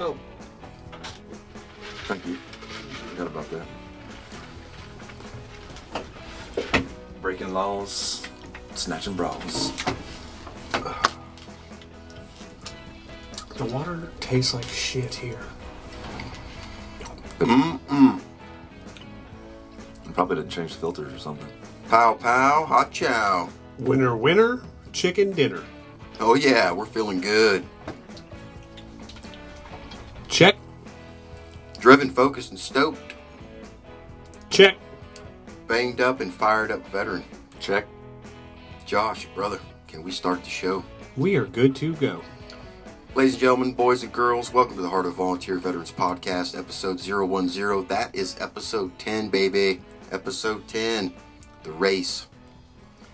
Oh. Thank you. Forgot about that. Breaking laws, snatching bras. The water tastes like shit here. Probably didn't change the filters or something. Pow pow, hot chow. Winner, winner, chicken dinner. Oh yeah, we're feeling good. Check. Driven, focused, and stoked. Check. Banged up and fired up veteran. Check. Josh, brother, can we start the show? We are good to go. Ladies and gentlemen, boys and girls, welcome to the Heart of Volunteer Veterans Podcast, episode 010. That is episode 10, baby. Episode 10, the race.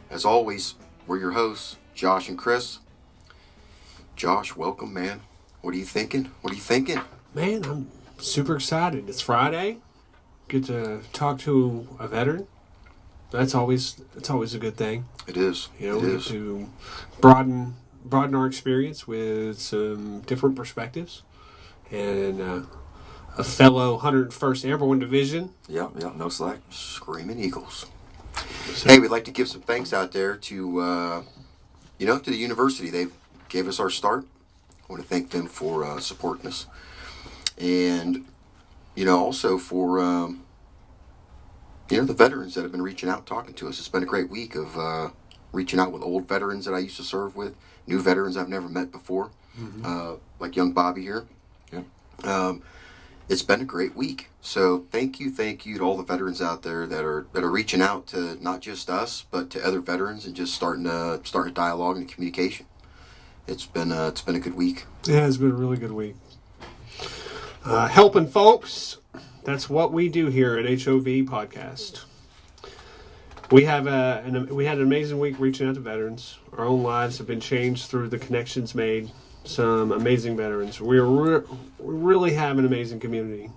As always, we're your hosts, Josh and Chris. Josh, welcome, man. What are you thinking? Man, I'm super excited. It's Friday. Get to talk to a veteran. That's always a good thing. It is. You know, it we is. get to broaden our experience with some different perspectives. And a fellow 101st Airborne Division. Yeah, no slack. Screaming Eagles. So, Hey, we'd like to give some thanks out there to the university. They gave us our start. I want to thank them for supporting us. And, also for, the veterans that have been reaching out, talking to us. It's been a great week of reaching out with old veterans that I used to serve with, new veterans I've never met before, like young Bobby here. Yeah. It's been a great week. So thank you to all the veterans out there that are reaching out to not just us, but to other veterans and just starting a dialogue and communication. It's been a good week. yeah, it's been a really good week. Helping folks. That's what we do here at HOV Podcast. We have we had an amazing week reaching out to veterans. Our own lives have been changed through the connections made. Some amazing veterans. We really have an amazing community.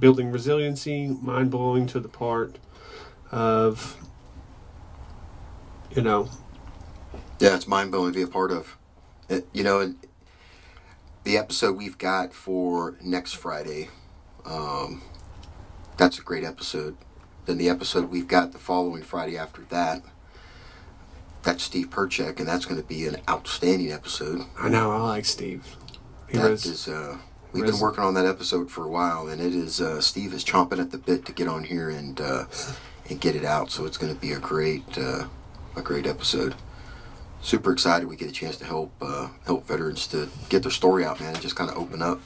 Building resiliency, mind-blowing to the part of, Yeah, it's mind-blowing to be a part of. And the episode we've got for next Friday, that's a great episode. Then the episode we've got the following Friday after that, that's Steve Perchek, and that's going to be an outstanding episode. I know, I like Steve. We've been working on that episode for a while, and it is Steve is chomping at the bit to get on here and get it out. So it's going to be a great episode. Super excited we get a chance to help veterans to get their story out, man, and just kind of open up,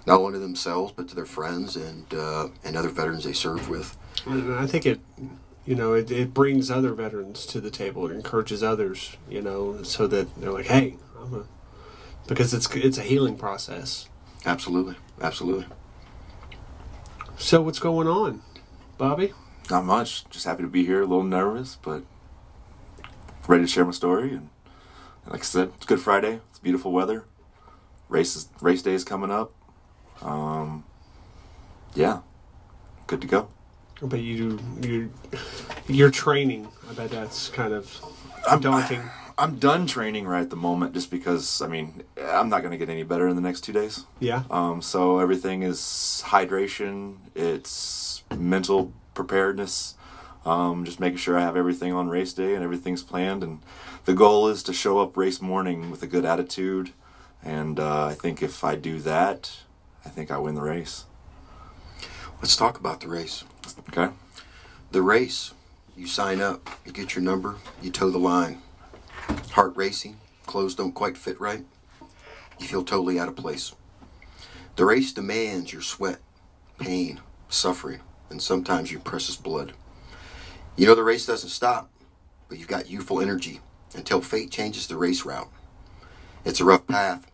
not only to themselves but to their friends and other veterans they serve with. And I think it brings other veterans to the table. It encourages others, so that they're like, hey, because it's a healing process. Absolutely. So what's going on, Bobby? Not much. Just happy to be here. A little nervous, but ready to share my story. And like I said, it's Good Friday. It's beautiful weather. Race day is coming up. Yeah, good to go. But you're training. I bet that's kind of daunting. I'm done training right at the moment just because, I'm not going to get any better in the next 2 days. Yeah. So everything is hydration. It's mental preparedness. Just making sure I have everything on race day and everything's planned. And the goal is to show up race morning with a good attitude. And I think if I do that, I think I win the race. Let's talk about the race. Okay. The race, you sign up, you get your number, you toe the line. Heart racing, clothes don't quite fit right. You feel totally out of place. The race demands your sweat, pain, suffering, and sometimes your precious blood. The race doesn't stop, but you've got youthful energy until fate changes the race route. It's a rough path,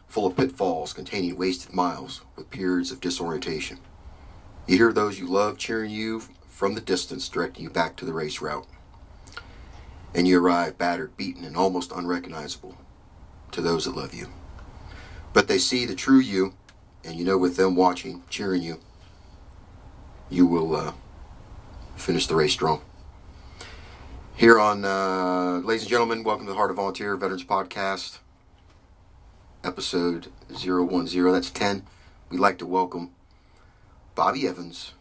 full of pitfalls containing wasted miles with periods of disorientation. You hear those you love cheering you from the distance, directing you back to the race route. And you arrive battered, beaten, and almost unrecognizable to those that love you. But they see the true you, and with them watching, cheering you, you will finish the race strong. Here on, ladies and gentlemen, welcome to the Heart of Volunteer Veterans Podcast, episode 010. That's 10. we'd like to welcome Bobby Evans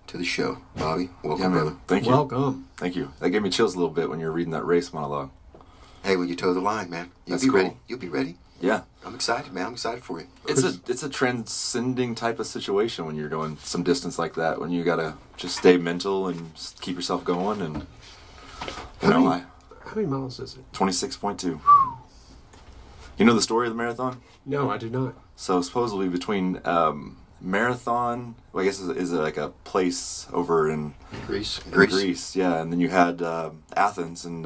to the show. Bobby, welcome, Yeah, man. brother. Thank you. Welcome. Thank you. That gave me chills a little bit when you were reading that race monologue. Hey, when you toe the line, man, you'll That's be cool. ready. You'll be ready. Yeah. I'm excited, man. I'm excited for you. It's a transcending type of situation when you're doing some distance like that, when you gotta just stay mental and just keep yourself going. And How many miles is it? 26.2. You know the story of the marathon? No, I do not. So supposedly between marathon, well, I guess is like a place over in Greece, yeah, and then you had Athens, and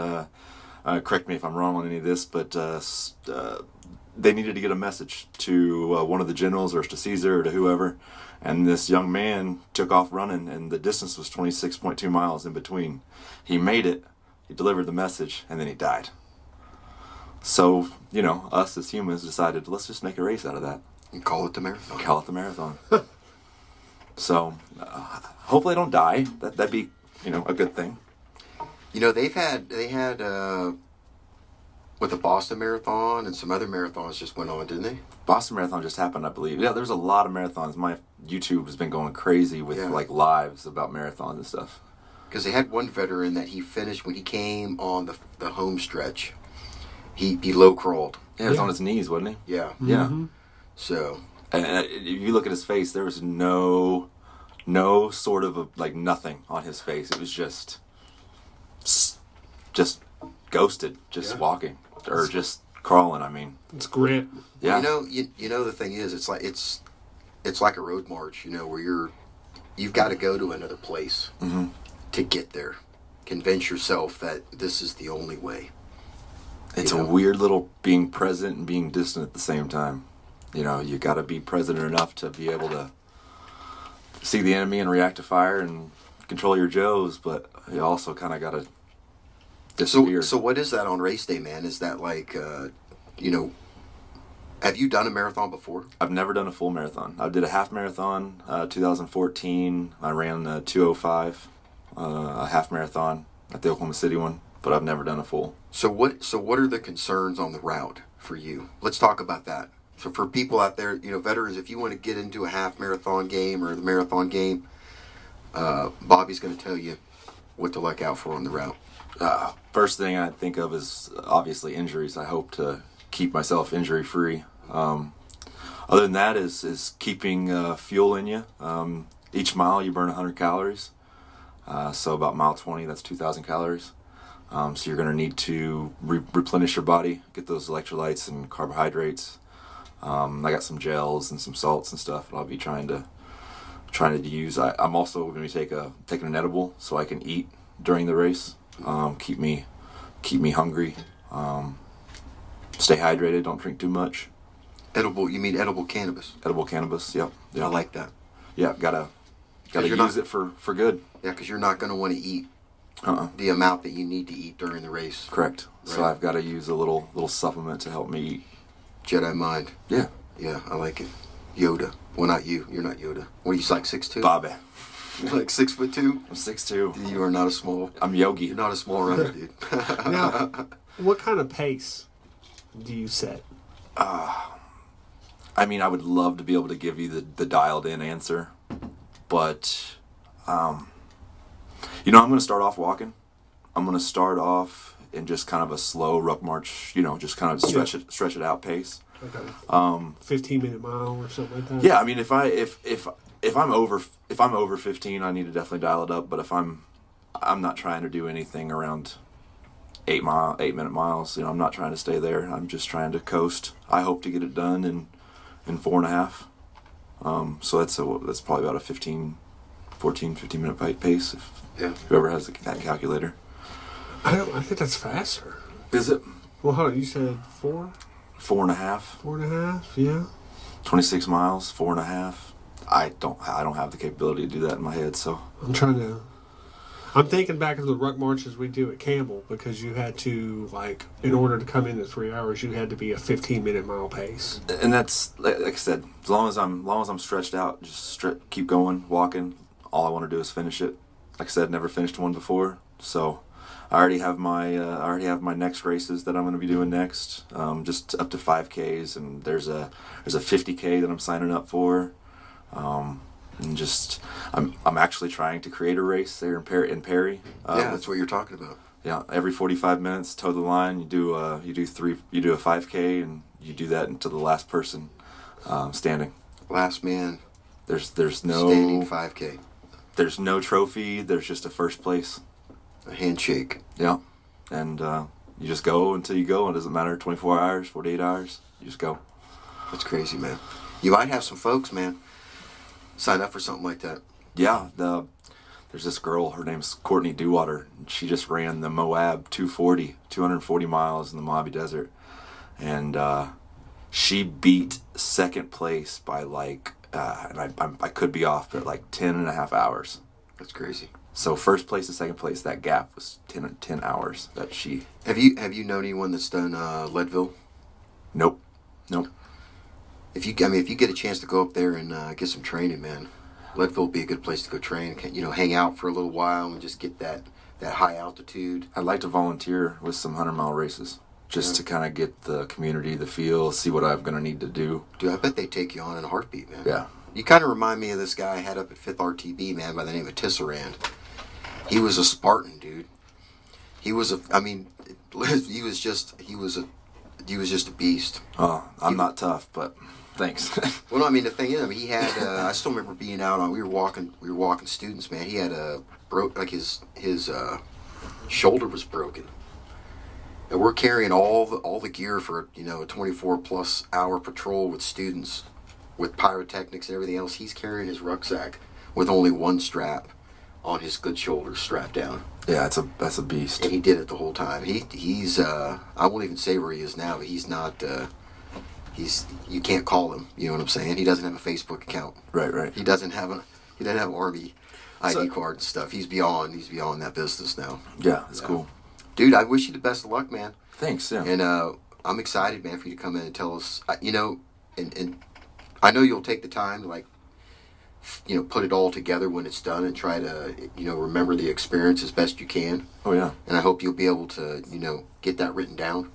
correct me if I'm wrong on any of this, but they needed to get a message to one of the generals or to Caesar or to whoever, and this young man took off running, and the distance was 26.2 miles in between. He made it, he delivered the message, and then he died. So, us as humans decided, let's just make a race out of that. And call it the marathon. Call it the marathon. So, hopefully I don't die. That'd be, a good thing. They had with the Boston Marathon and some other marathons just went on, didn't they? Boston Marathon just happened, I believe. Yeah, there's a lot of marathons. My YouTube has been going crazy with lives about marathons and stuff. Because they had one veteran that he finished when he came on the home stretch. He low crawled. Yeah, he was on his knees, wasn't he? Yeah. Yeah. Mm-hmm. So. And if you look at his face, there was no sort of nothing on his face. It was just ghosted, just walking or just crawling. I mean, It's grit. yeah. You know the thing is, it's like a road march. Where you've got to go to another place to get there. Convince yourself that this is the only way. It's a weird little being present and being distant at the same time. You got to be present enough to be able to see the enemy and react to fire and control your Joes, but you also kind of got to disappear. So what is that on race day, man? Is that have you done a marathon before? I've never done a full marathon. I did a half marathon, 2014. I ran 2:05, a half marathon at the Oklahoma City one, but I've never done a full. So what are the concerns on the route for you? Let's talk about that. So for people out there, veterans, if you want to get into a half marathon game or the marathon game, Bobby's going to tell you what to look out for on the route. First thing I think of is obviously injuries. I hope to keep myself injury free. Other than that is keeping fuel in you. Each mile you burn 100 calories. So about mile 20, that's 2,000 calories. So you're going to need to replenish your body, get those electrolytes and carbohydrates. I got some gels and some salts and stuff that I'll be trying to use. I'm also going to be taking an edible so I can eat during the race. Keep me hungry. Stay hydrated. Don't drink too much. Edible? You mean edible cannabis? Edible cannabis. Yep. I like that. Yeah. Gotta use it for good. Yeah, because you're not going to want to eat the amount that you need to eat during the race. Correct. Right. So I've got to use a little supplement to help me eat. Jedi mind. Yeah. Yeah, I like it. Yoda. Well, not you. You're not Yoda. What are you, like 6'2"? Bobby. You're like 6'2"? I'm 6'2". You are not a small. I'm Yogi. You're not a small runner, dude. Now, what kind of pace do you set? I mean, I would love to be able to give you the dialed in answer, but I'm going to start off walking. I'm going to start off in just kind of a slow ruck march, just kind of stretch it out pace. Like a 15-minute mile or something like that? Yeah, I mean, if I'm over 15, I need to definitely dial it up. But if I'm not trying to do anything around 8-minute miles. I'm not trying to stay there. I'm just trying to coast. I hope to get it done in 4.5. So that's probably about a 15 minute pace. If whoever has that calculator. I think that's faster. Is it? Well, hold on. You said 4? 4.5. 4.5. Yeah. 26 miles. 4.5. I don't have the capability to do that in my head. So I'm thinking back of the ruck marches we do at Campbell, because you had to, in order to come into 3 hours, you had to be a 15-minute mile pace. And that's like I said, as long as I'm stretched out, just keep going, walking. All I want to do is finish it. Like I said, never finished one before, so I already have my next races that I'm going to be doing next. Just up to 5Ks, and there's a 50K that I'm signing up for. And just I'm actually trying to create a race there in Perry. Yeah, that's what you're talking about. Yeah, every 45 minutes, toe the line. You do a 5K, and you do that until the last person standing. Last man. There's no standing 5K. There's no trophy. There's just a first place. A handshake. Yeah, and you just go until you go. It doesn't matter 24 hours, 48 hours. You just go. That's crazy, man. You might have some folks, man, sign up for something like that. Yeah, there's this girl. Her name's Courtney Dewater. She just ran the Moab 240 miles in the Mojave Desert, and she beat second place by and I could be off, but like 10 and a half hours. That's crazy. So first place to second place, that gap was 10 hours that she... Have you known anyone that's done Leadville? Nope. If you get a chance to go up there and get some training, man, Leadville would be a good place to go train. Hang out for a little while and just get that high altitude. I'd like to volunteer with some 100-mile races, just to kind of get the community, the feel, see what I'm going to need to do. Dude, I bet they take you on in a heartbeat, man. Yeah. You kind of remind me of this guy I had up at 5th RTB, man, by the name of Tisserand. He was a Spartan, dude. He was just a beast. Oh, I'm not tough, but thanks. Well, no, I mean, the thing is, he had, I still remember being out we were walking students, man. He had his shoulder was broken. And we're carrying all the gear for, a 24+ hour patrol with students, with pyrotechnics and everything else. He's carrying his rucksack with only one strap on his good shoulder strapped down. Yeah, that's a beast. And he did it the whole time. He's I won't even say where he is now, but he's not you can't call him, you know what I'm saying? He doesn't have a Facebook account. Right. He doesn't have an Army ID card and stuff. He's beyond that business now. Yeah, that's cool. Dude, I wish you the best of luck, man. Thanks, yeah. And I'm excited, man, for you to come in and tell us, and I know you'll take the time to put it all together when it's done and try to, remember the experience as best you can. Oh, yeah. And I hope you'll be able to, get that written down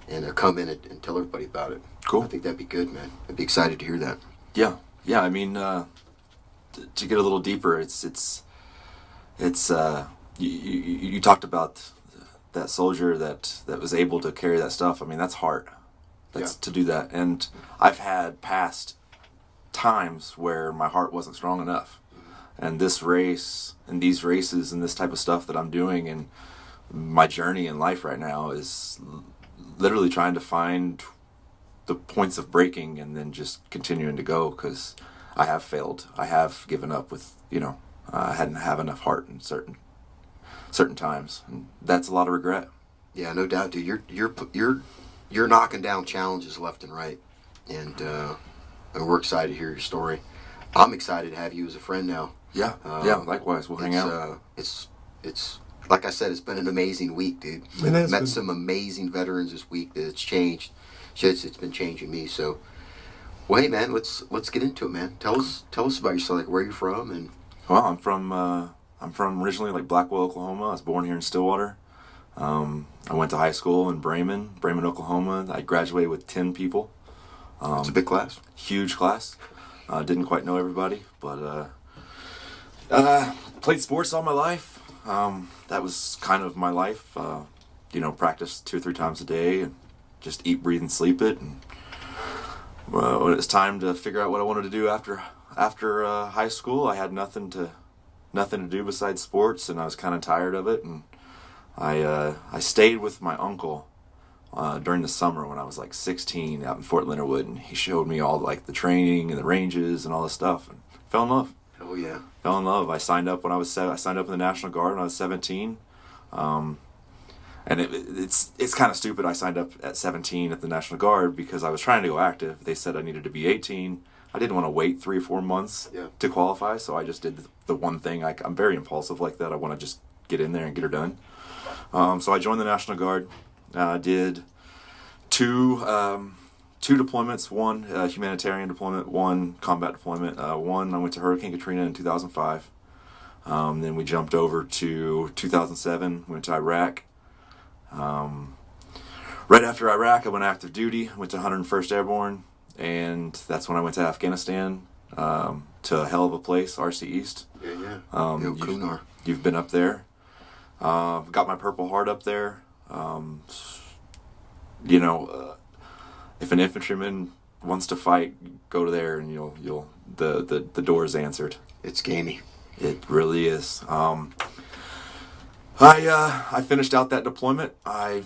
and come in and tell everybody about it. Cool. I think that'd be good, man. I'd be excited to hear that. Yeah. I mean, to get a little deeper, it's you talked about that soldier that was able to carry that stuff. I mean, that's hard. To do that. And I've had past times where my heart wasn't strong enough. And this race and these races and this type of stuff that I'm doing and my journey in life right now is literally trying to find the points of breaking and then just continuing to go, because I have failed. I have given up with, I hadn't have enough heart in certain times, and that's a lot of regret. Yeah, no doubt, dude. You're knocking down challenges left and right, and we're excited to hear your story. I'm excited to have you as a friend now. Yeah, likewise. We'll hang out. It's like I said, it's been an amazing week, dude. Met some amazing veterans this week that it's changed. It's been changing me. So, well, hey, man, let's get into it, man. Tell us about yourself, like where you're from, and. Well, I'm from originally Blackwell, Oklahoma. I was born here in Stillwater. I went to high school in Bremen, Oklahoma. I graduated with 10 people. It's a big class. Huge class. Didn't quite know everybody, but played sports all my life. That was kind of my life. Practice 2 or 3 times a day and just eat, breathe, and sleep it. And when it was time to figure out what I wanted to do after high school, I had nothing to do besides sports, and I was kind of tired of it. And I stayed with my uncle during the summer when I was 16 out in Fort Leonard Wood, and he showed me all the training and the ranges and all this stuff, and fell in love. Oh yeah, fell in love. I signed up I signed up in the National Guard when I was 17, and it's kind of stupid. I signed up at 17 at the National Guard because I was trying to go active. They said I needed to be 18. I didn't want to wait 3 or 4 months to qualify, so I just did the one thing. I'm very impulsive like that. I want to just get in there and get her done. So I joined the National Guard. Did two deployments, one humanitarian deployment, one combat deployment. One I went to Hurricane Katrina in 2005. Then we jumped over to 2007, went to Iraq. Right after Iraq, I went active duty, went to 101st Airborne, and that's when I went to Afghanistan, to a hell of a place, RC East. Yeah. You've been up there. Got my Purple Heart up there. If an infantryman wants to fight, go to there, and the door is answered. It's gamey. It really is. I finished out that deployment. I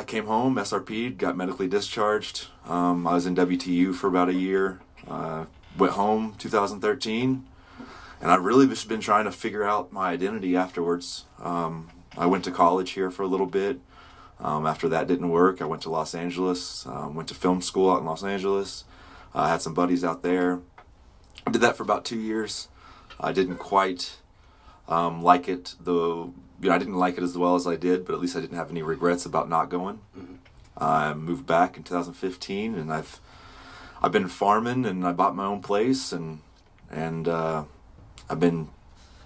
came home, SRP'd, got medically discharged. I was in WTU for about a year. Went home 2013, and I've really just been trying to figure out my identity afterwards. I went to college here for a little bit. After that didn't work, I went to Los Angeles. Went to film school out in Los Angeles. I had some buddies out there. I did that for about 2 years. I didn't quite like it, though. I didn't like it as well as I did, but at least I didn't have any regrets about not going. Mm-hmm. I moved back in 2015, and I've been farming, and I bought my own place, and I've been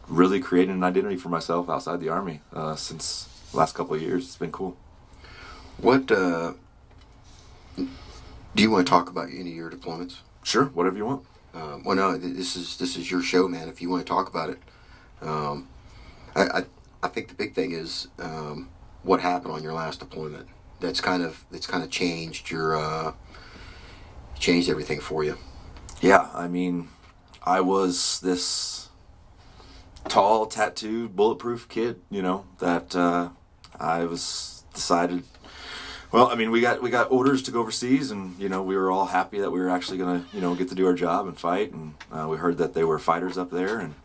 really creating an identity for myself outside the Army since the last couple of years. It's been cool. What do you want to talk about any of your deployments? Sure, whatever you want. Well, no, this is your show, man. If you want to talk about it, I think the big thing is what happened on your last deployment. That's kind of changed changed everything for you. Yeah, I mean, I was this tall, tattooed, bulletproof kid. That I was decided. Well, I mean, we got orders to go overseas, and we were all happy that we were actually gonna get to do our job and fight. And we heard that they were fighters up there, and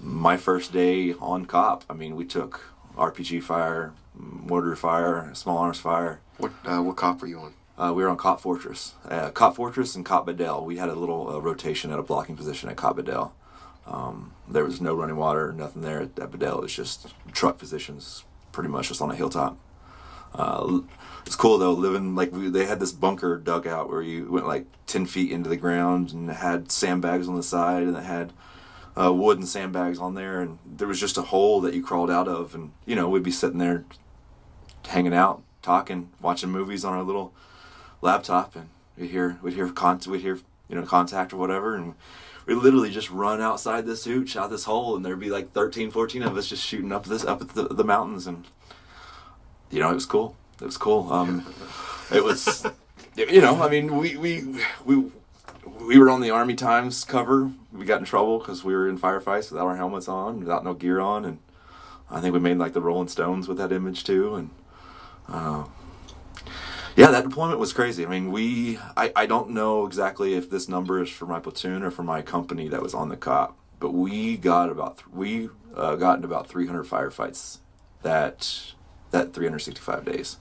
my first day on COP, I mean, we took RPG fire, mortar fire, small arms fire. What COP were you on? We were on COP Fortress. COP Fortress and COP Bedell. We had a little rotation at a blocking position at COP Bedell. There was no running water, nothing there at Bedell. It was just truck positions, pretty much just on a hilltop. It's cool though, living they had this bunker dugout where you went like 10 feet into the ground, and it had sandbags on the side, and it had wood and sandbags on there, and there was just a hole that you crawled out of, and we'd be sitting there hanging out, talking, watching movies on our little laptop, and we'd hear contact or whatever, and we literally just run outside this hooch, out this hole, and there'd be like 13, 14 of us just shooting up at the mountains, and it was cool. It was cool. It was, I mean, we were on the Army Times cover. We got in trouble because we were in firefights without our helmets on, without no gear on, and I think we made like the Rolling Stones with that image too. And that deployment was crazy. I mean, I don't know exactly if this number is for my platoon or for my company that was on the COP, but we got into about 300 firefights that 365 days.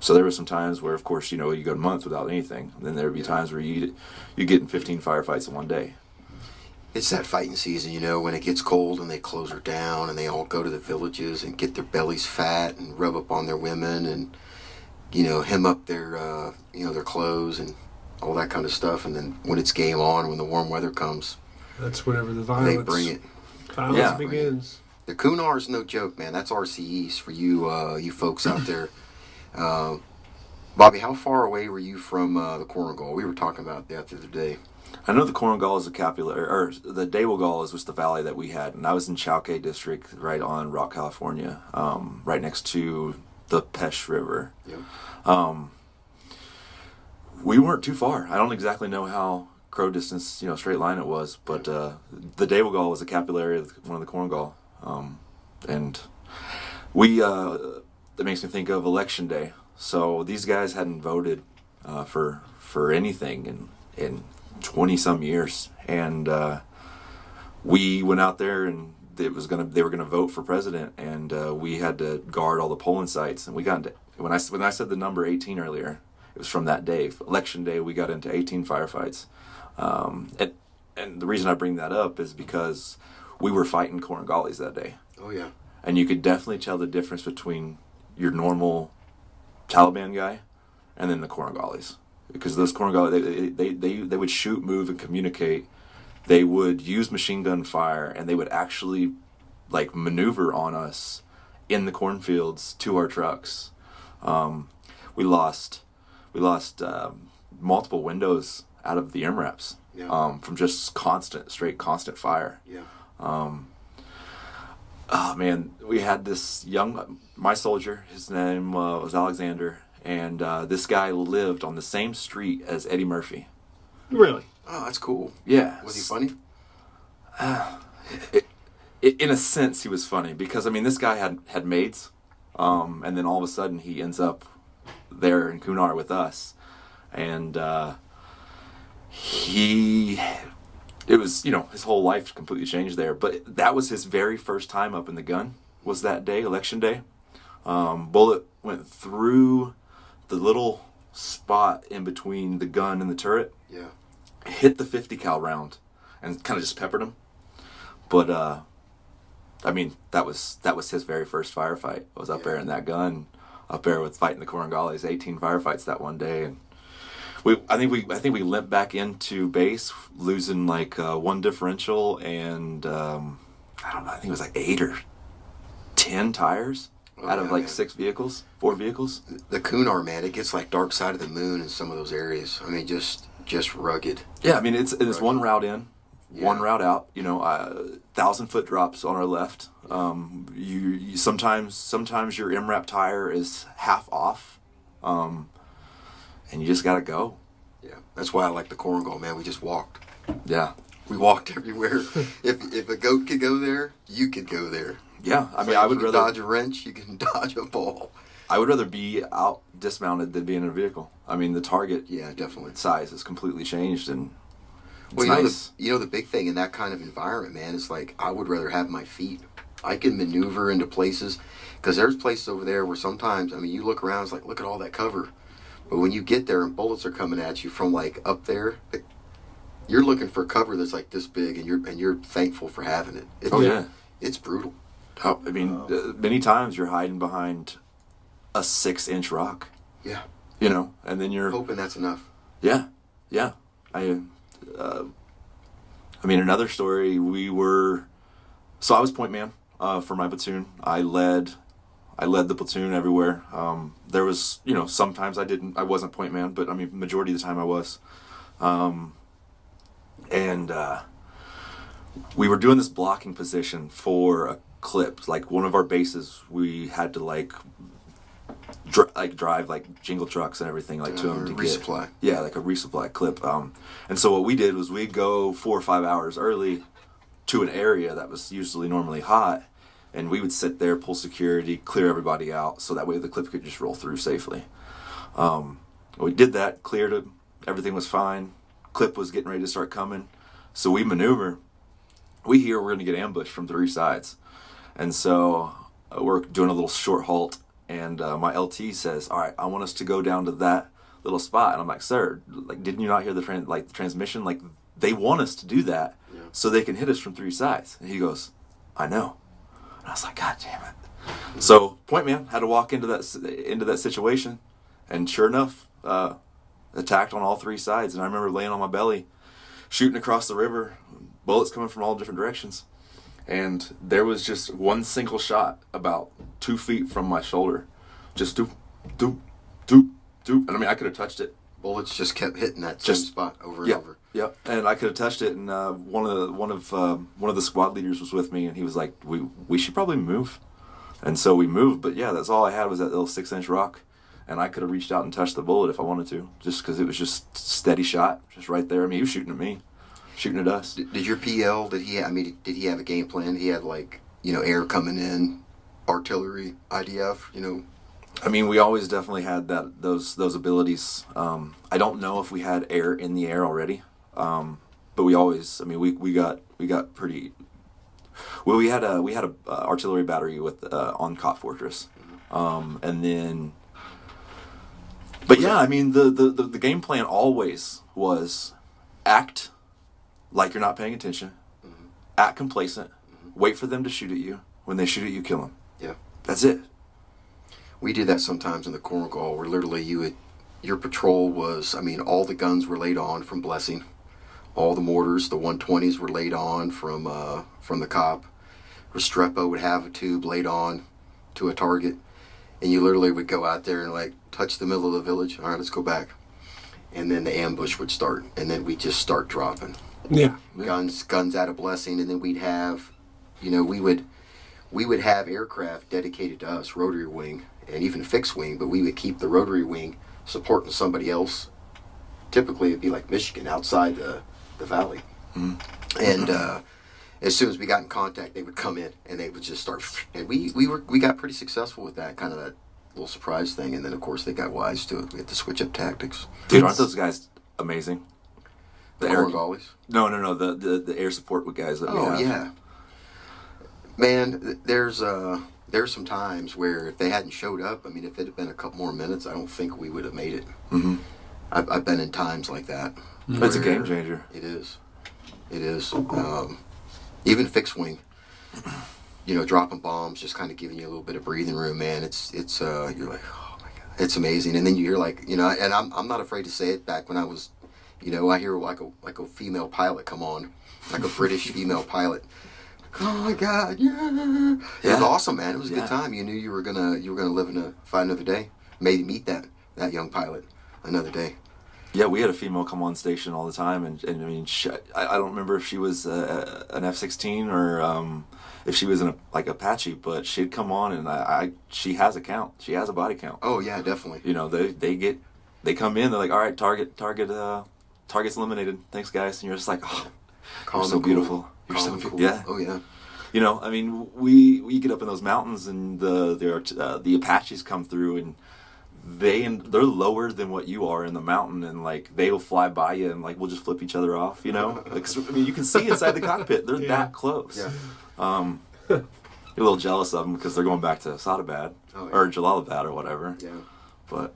So there were some times where, of course, you go a month without anything. And then there would be times where you get in 15 firefights in one day. It's that fighting season, when it gets cold and they close her down, and they all go to the villages and get their bellies fat and rub up on their women and, hem up their, their clothes and all that kind of stuff. And then when it's game on, when the warm weather comes, that's whenever the violence. They bring it. Violence begins. The Kunar is no joke, man. That's RCEs for you folks out there. Bobby, how far away were you from the Korengal? We were talking about that the other day. I know the Korengal is a capillary, or the Daewalgal is just the valley that we had, and I was in Chowkay District, right on Rock, California, right next to the Pesh River. Yep. We weren't too far. I don't exactly know how crow distance, straight line it was, but the Daewalgal was a capillary of one of the Korengal. And that makes me think of election day. So these guys hadn't voted for anything in 20 some years, and we went out there, and they were gonna vote for president, and we had to guard all the polling sites, and we got into, when I said the number 18 earlier, it was from that day. Election day, we got into 18 firefights, and the reason I bring that up is because we were fighting Korengalis that day. Oh yeah. And you could definitely tell the difference between your normal Taliban guy and then the Korengalis, because those Korengalis, they would shoot, move, and communicate they would use machine gun fire, and they would actually like maneuver on us in the cornfields to our trucks. We lost multiple windows out of the MRAPs from just straight constant fire. Yeah. Oh man, we had this my soldier, his name was Alexander, and this guy lived on the same street as Eddie Murphy. Really? Oh, that's cool. Yeah. Was he funny? In a sense, he was funny because, I mean, this guy had maids, and then all of a sudden he ends up there in Kunar with us, and it was, his whole life completely changed there. But that was his very first time up in the gun, was that day, election day. Bullet went through the little spot in between the gun and the turret. Yeah. Hit the 50 cal round and kind of just peppered him. But, I mean, that was his very first firefight. I was up there in that gun, up there with fighting the Korangalis, 18 firefights that one day. And I think we limped back into base, losing like one differential and I don't know. I think it was like 8 or 10 tires out of like 4 vehicles. The Kunar, man, it gets like dark side of the moon in some of those areas. I mean, just rugged. Yeah, I mean it's one route in, one route out. 1,000-foot drops on our left. You sometimes your MRAP tire is half off. And you just gotta go. Yeah, that's why I like the Korangal, man. We just walked. Yeah, we walked everywhere. If a goat could go there, you could go there. Yeah, I mean, I would rather dodge a wrench. You can dodge a ball. I would rather be out dismounted than be in a vehicle. I mean, the target, definitely, size has completely changed, and well, nice. The big thing in that kind of environment, man, is like I would rather have my feet. I can maneuver into places because there's places over there where sometimes, I mean, you look around, it's like, look at all that cover. But when you get there and bullets are coming at you from like up there, you're looking for cover that's like this big, and you're thankful for having it. It's brutal. I mean, many times you're hiding behind a 6-inch rock. Yeah. And then you're hoping that's enough. Yeah. I mean, another story. So I was point man for my platoon. I led the platoon everywhere. There was, sometimes I wasn't point man, but I mean, majority of the time I was. And we were doing this blocking position for a clip. Like one of our bases, we had to drive like jingle trucks and everything to them to resupply. Like a resupply clip. And so what we did was we'd go 4 or 5 hours early to an area that was usually normally hot. And we would sit there, pull security, clear everybody out, so that way the clip could just roll through safely. We did that, cleared it, everything was fine. Clip was getting ready to start coming. So we maneuver. We hear we're going to get ambushed from 3 sides. And so we're doing a little short halt, and my LT says, all right, I want us to go down to that little spot. And I'm like, sir, didn't you not hear the transmission? They want us to do that so they can hit us from 3 sides. And he goes, I know. And I was like, God damn it. So, point man had to walk into that situation, and sure enough, attacked on all 3 sides. And I remember laying on my belly, shooting across the river, bullets coming from all different directions. And there was just one single shot about 2 feet from my shoulder. Just doop, doop, doop, doop. And I mean, I could have touched it. Bullets just kept hitting that same spot over and over. Yep, and I could have touched it, and one of the squad leaders was with me, and he was like, "We should probably move," and so we moved. But yeah, that's all I had was that little 6-inch rock, and I could have reached out and touched the bullet if I wanted to, just because it was just steady shot, just right there. I mean, he was shooting at me, shooting at us. Did your PL? Did he have a game plan? Did he have air coming in, artillery, IDF? I mean, we always definitely had those abilities. I don't know if we had air in the air already. But we always, I mean, we got pretty. Well, we had a artillery battery with on Cop Fortress, and then. But yeah, I mean, the game plan always was act like you're not paying attention, act complacent, wait for them to shoot at you. When they shoot at you, kill them. Yeah, that's it. We did that sometimes in the Korangal, where literally your patrol was, I mean, all the guns were laid on from Blessing. all the mortars. The 120s were laid on from the cop. Restrepo would have a tube laid on to a target, and you literally would go out there and like touch the middle of the village. All right, let's go back, and then the ambush would start, and then we just start dropping. Yeah. Guns out of blessing, and then we'd have, we would have aircraft dedicated to us, rotary wing and even fixed wing, but we would keep the rotary wing supporting somebody else. Typically it'd be like Michigan, outside the valley. And as soon as we got in contact, they would come in and they would just start, and we got pretty successful with that kind of that little surprise thing. And then of course they got wise to it. We had to switch up tactics. Dude, aren't those guys amazing? The Cornwallis? No. The air support guys that we have. Oh yeah, man. There's some times where if they hadn't showed up, I mean, if it had been a couple more minutes, I don't think we would have made it. Mm-hmm. I've been in times like that. It's a game changer. It is. Even fixed wing, dropping bombs, just kind of giving you a little bit of breathing room, man. It's you're like, oh my god, it's amazing. And then you hear like, and I'm not afraid to say it. Back when I was, I hear like a female pilot come on, like a British female pilot. Oh my god, yeah. It was awesome, man. It was a good time. You knew you were gonna live and find another day. Maybe meet that young pilot another day. Yeah, we had a female come on station all the time, and I mean, I don't remember if she was an F-16 or if she was in like Apache, but she'd come on, and she has a count. She has a body count. Oh yeah, definitely. They come in, they're like, all right, target's eliminated. Thanks, guys, and you're just like, oh, Calm you're so and beautiful. Cool. You're so cool. yeah. Oh yeah. I mean, we get up in those mountains, and the Apaches come through, and they're lower than what you are in the mountain, and like they'll fly by you, and like we'll just flip each other off. Like, I mean, you can see inside the cockpit. They're that close. Yeah. You're a little jealous of them because they're going back to Sadabad or Jalalabad or whatever. Yeah. But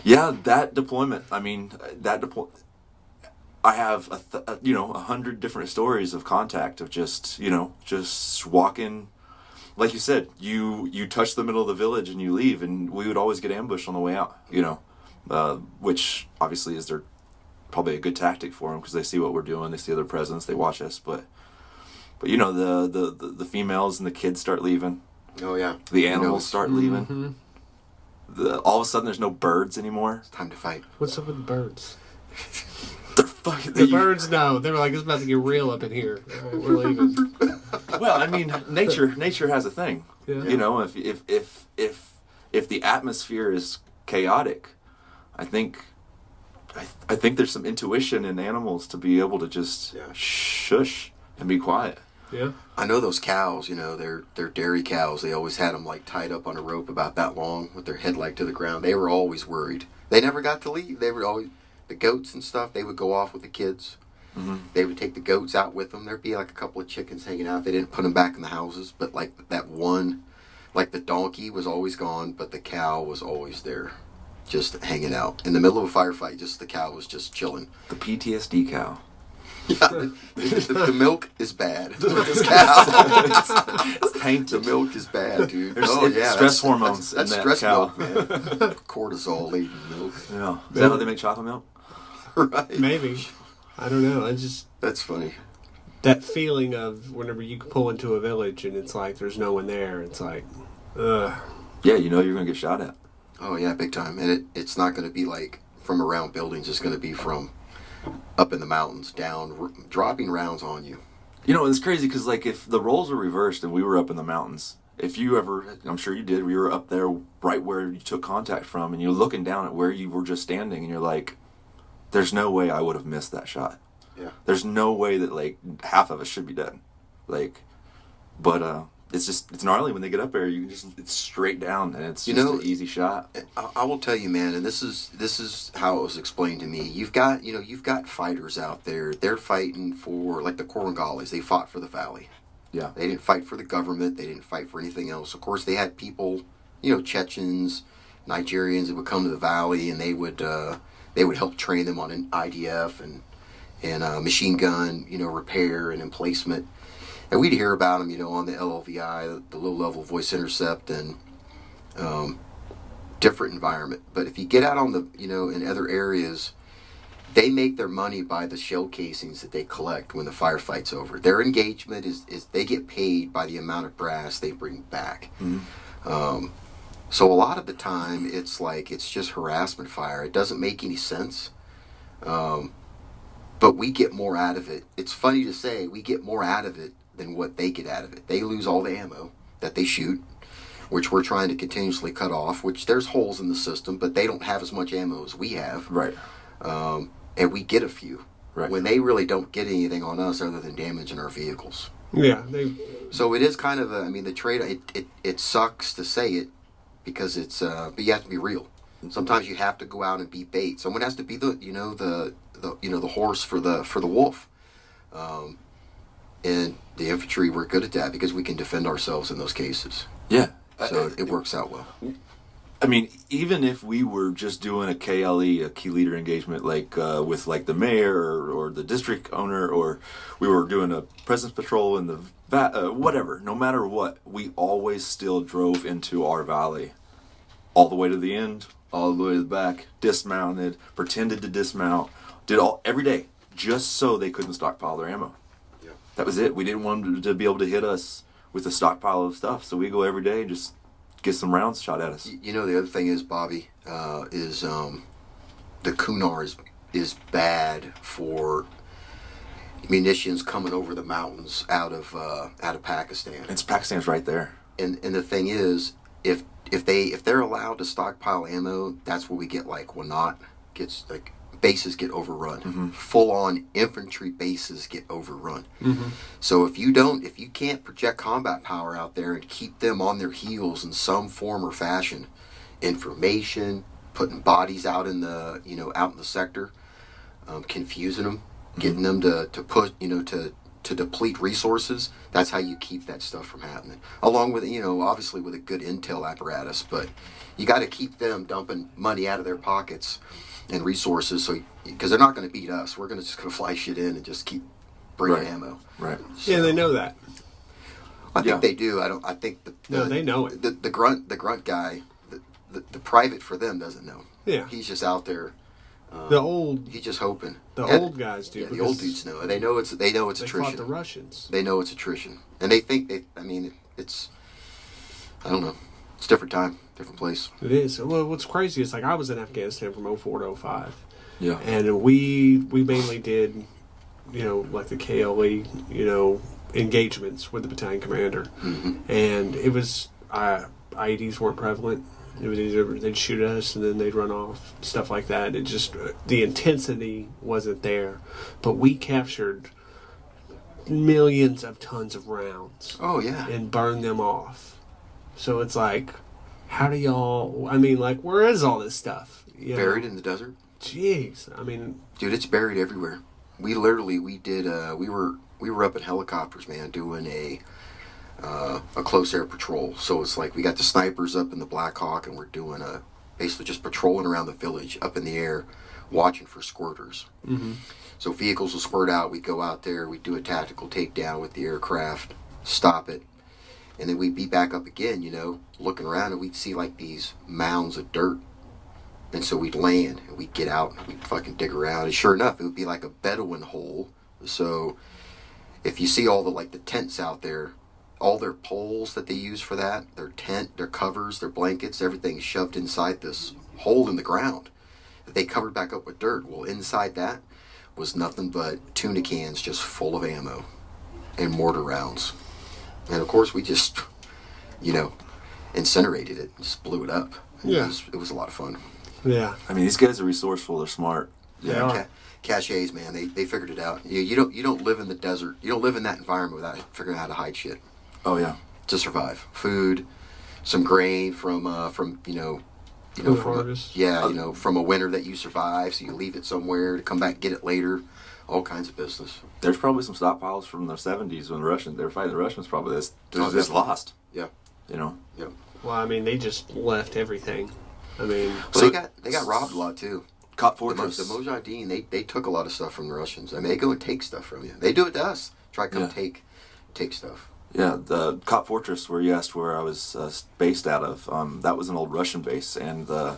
yeah, that deployment. I mean, I have 100 different stories of contact of just walking. Like you said, you touch the middle of the village and you leave, and we would always get ambushed on the way out. Which obviously is probably a good tactic for them because they see what we're doing, they see their presence, they watch us. But the females and the kids start leaving. Oh yeah. The animals start leaving. Mm-hmm. All of a sudden, there's no birds anymore. It's time to fight. What's up with the birds? They're fucking. The birds know. They were like, it's about to get real up in here. All right, we're leaving. Well, I mean, nature has a thing. Yeah. If the atmosphere is chaotic, I think there's some intuition in animals to be able to just shush and be quiet. Yeah. I know those cows, they're dairy cows. They always had them like tied up on a rope about that long with their head like to the ground. They were always worried. They never got to leave. They were always, the goats and stuff, they would go off with the kids. Mm-hmm. They would take the goats out with them. There'd be like a couple of chickens hanging out. They didn't put them back in the houses, but like that one, like the donkey was always gone, but the cow was always there, just hanging out. In the middle of a firefight, just the cow was just chilling. The PTSD cow. Yeah, the milk is bad. This cow. It's tainted. The milk is bad, dude. There's stress hormones that's in that stress cow. milk, man. Cortisol-laden milk. Yeah. Is that how they make chocolate milk? Right. Maybe. I don't know. That's funny. That feeling of whenever you pull into a village and it's like there's no one there. It's like, ugh. Yeah, you're going to get shot at. Oh yeah, big time. And it's not going to be like from around buildings. It's going to be from up in the mountains, down, dropping rounds on you. It's crazy because like if the roles were reversed and we were up in the mountains, if you ever, I'm sure you did, we were up there right where you took contact from, and you're looking down at where you were just standing, and you're like, there's no way I would have missed that shot. Yeah. There's no way that like half of us should be dead. Like, but it's gnarly when they get up there. You can it's straight down, and it's just an easy shot. I will tell you, man, and this is how it was explained to me. You've got fighters out there. They're fighting for, like the Korangalis. They fought for the valley. Yeah. They didn't fight for the government. They didn't fight for anything else. Of course, they had people, Chechens, Nigerians that would come to the valley, and they would help train them on an IDF and machine gun, repair and emplacement. And we'd hear about them, on the LLVI, the low-level voice intercept, and different environment. But if you get out on the, in other areas, they make their money by the shell casings that they collect when the firefight's over. Their engagement is they get paid by the amount of brass they bring back. So a lot of the time it's like it's just harassment fire. It doesn't make any sense. But we get more out of it. It's funny to say we get more out of it than what they get out of it. They lose all the ammo that they shoot, which we're trying to continuously cut off, which there's holes in the system, but they don't have as much ammo as we have. Right. And we get a few. Right. When they really don't get anything on us other than damage in our vehicles. Yeah. So it is kind of the trade, it sucks to say it because it's, but you have to be real. Sometimes you have to go out and be bait. Someone has to be the horse for the wolf. And the infantry, we're good at that because we can defend ourselves in those cases. Yeah. So it works out well. I mean, even if we were just doing a KLE, a key leader engagement, like with like the mayor or the district owner, or we were doing a presence patrol in the whatever, no matter what, we always still drove into our valley all the way to the end, all the way to the back, dismounted, pretended to dismount, did all every day just so they couldn't stockpile their ammo. Yeah. That was it. We didn't want them to be able to hit us with a stockpile of stuff, so we go every day and just get some rounds shot at us. The other thing is, Bobby, is the Kunar is bad for munitions coming over the mountains out of Pakistan. Pakistan's right there. And the thing is, if they're allowed to stockpile ammo, that's where we get like gets like bases get overrun. Full on infantry bases get overrun. So if you can't project combat power out there and keep them on their heels in some form or fashion, information, putting bodies out in the sector, confusing them, getting them to put to deplete resources, that's how you keep that stuff from happening. Along with obviously with a good intel apparatus, but you got to keep them dumping money out of their pockets and resources, so because they're not going to beat us, we're just going to fly shit in and just keep bringing ammo. Right. So, yeah, they know that. I think they do. I think they know it. The grunt guy, the private for them doesn't know. Yeah. He's just out there. He's just hoping. Old guys do. Yeah, the old dudes know. They know it's attrition. They fought the Russians. They know it's attrition, and they think it's. I don't know. It's a different time, different place. It is. Well, what's crazy is like I was in Afghanistan from 04 to 05. Yeah. And we mainly did, like the KLE, engagements with the battalion commander. And it was, IEDs weren't prevalent. It was either they'd shoot us and then they'd run off, stuff like that. It just, the intensity wasn't there. But we captured millions of tons of rounds. Oh, yeah. And burned them off. So it's like, how do y'all, where is all this stuff? Buried in the desert? Jeez. Dude, it's buried everywhere. We did, we were up in helicopters, man, doing a close air patrol. So it's like we got the snipers up in the Black Hawk and we're doing basically just patrolling around the village up in the air, watching for squirters. So vehicles will squirt out, we'd go out there, we'd do a tactical takedown with the aircraft, stop it. And then we'd be back up again, looking around, and we'd see like these mounds of dirt. And so we'd land, and we'd get out, and we'd fucking dig around. And sure enough, it would be like a Bedouin hole. So if you see all the tents out there, all their poles that they use for that, their tent, their covers, their blankets, everything is shoved inside this hole in the ground that they covered back up with dirt. Well, inside that was nothing but tuna cans just full of ammo and mortar rounds. And of course, we just, incinerated it, just blew it up. Yeah. It was a lot of fun. Yeah. These guys are resourceful. They're smart. Yeah. Caches, man, they figured it out. You don't live in the desert. You don't live in that environment without figuring out how to hide shit Oh yeah. to survive. Food, some grain from from harvest. from a winter that you survive, so you leave it somewhere to come back and get it later. All kinds of business. There's probably some stockpiles from the 70s when they were fighting the Russians. Probably just definitely. lost. Yeah. Yeah. Well, they just left everything. Well, So- they got robbed a lot too. Cop The Fortress. Mujahideen, they took a lot of stuff from the Russians. They go and take stuff from you. They do it to us. Try to come take stuff. Yeah, the Cop Fortress, where you asked where I was based out of, that was an old Russian base, and the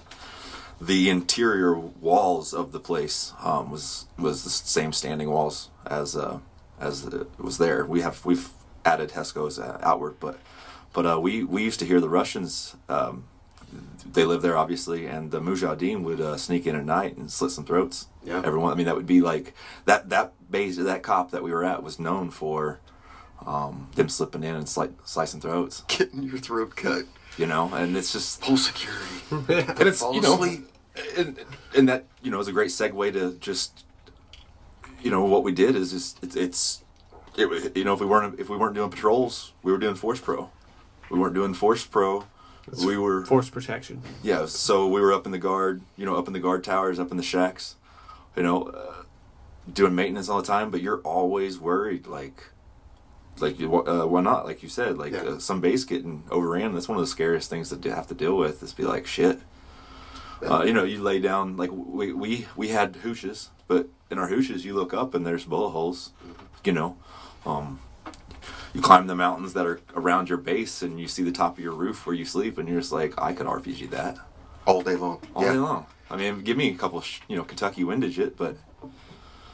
the interior walls of the place was the same standing walls as it was there. We've added Hesco's outward, but we used to hear the Russians. They live there obviously, and the Mujahideen would sneak in at night and slit some throats. Yeah. Everyone. I mean, that would be like that base, that cop that we were at was known for them slipping in and slicing throats. Getting your throat cut. You know, and it's just Full security. and it's Fall you know. asleep. And that is a great segue to just what we did is just if we weren't doing patrols, we were doing force pro. We weren't doing force pro. We were Force protection. Yeah, so we were up in the guard, up in the guard towers, up in the shacks, doing maintenance all the time. But you're always worried, why not? Like you said, some base getting overran. That's one of the scariest things to have to deal with. Is be like shit. You lay down like we had hooshes, but in our hooshes you look up and there's bullet holes. You climb the mountains that are around your base and you see the top of your roof where you sleep, and you're just like, I could RPG that All day long. all day long. I mean, give me a couple, Kentucky windage it, but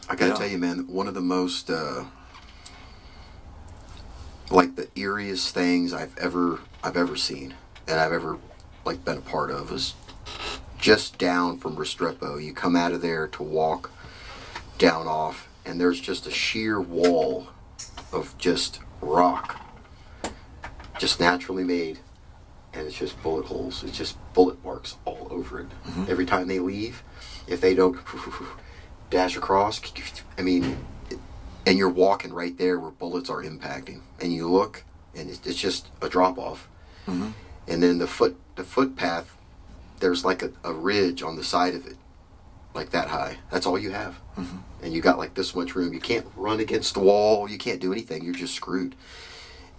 I gotta tell you, man, one of the most the eeriest things I've ever seen and I've ever been a part of is just down from Restrepo. You come out of there to walk down off, and there's just a sheer wall of just rock, just naturally made, and it's just bullet holes. It's just bullet marks all over it. Mm-hmm. Every time they leave, if they don't dash across, I mean, and you're walking right there where bullets are impacting, and you look, and it's just a drop off. Mm-hmm. And then the footpath, there's like a ridge on the side of it, like that high. That's all you have. Mm-hmm. And you got like this much room. You can't run against the wall. You can't do anything. You're just screwed.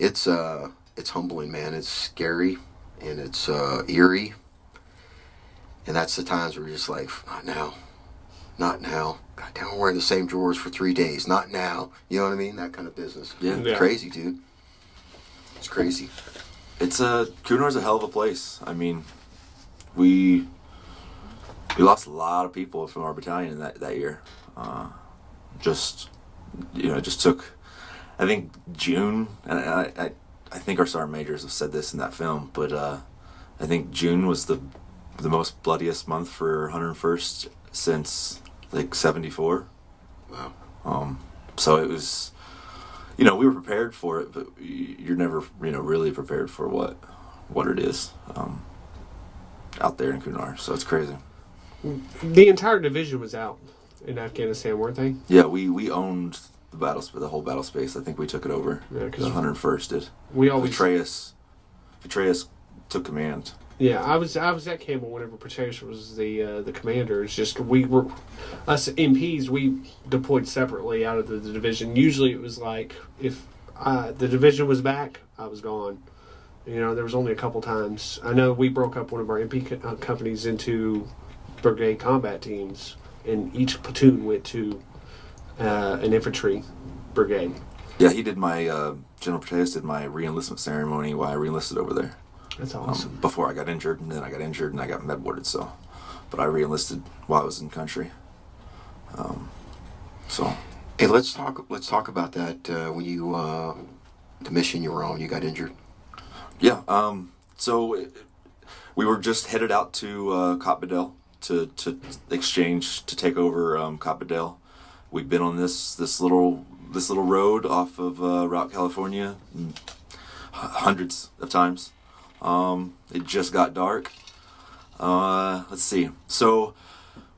It's humbling, man. It's scary, and it's eerie. And that's the times where you're just like, not now. Not now. God damn, we're wearing the same drawers for 3 days. Not now. You know what I mean? That kind of business. Yeah. It's crazy, dude. It's crazy. Kunar's a hell of a place. I mean, we lost a lot of people from our battalion that year. It just took, I think, June, and I think our sergeant majors have said this in that film, but I think June was the most bloodiest month for 101st since 74. Wow. So it was, we were prepared for it, but you're never, really prepared for what it is out there in Kunar. So it's crazy. The entire division was out in Afghanistan, weren't they? Yeah, we owned the whole battle space. I think we took it over. Yeah, because the 101st did. We always Petraeus took command. Yeah, I was at Campbell whenever Petraeus was the commander. It's just us MPs, we deployed separately out of the division. Usually it was like if the division was back, I was gone. There was only a couple times. I know we broke up one of our MP companies into brigade combat teams, and each platoon went to an infantry brigade. Yeah, he did my General Petraeus did my re-enlistment ceremony while I re-enlisted over there. That's awesome. Before I got injured, and then I got injured and I got med-warded. But I re-enlisted while I was in country. Hey, let's talk about that. When you the mission you were on, you got injured. Yeah. So we were just headed out to Coppedale to exchange to take over Coppedale. We'd been on this little road off of Route California hundreds of times. It just got dark. Let's see. So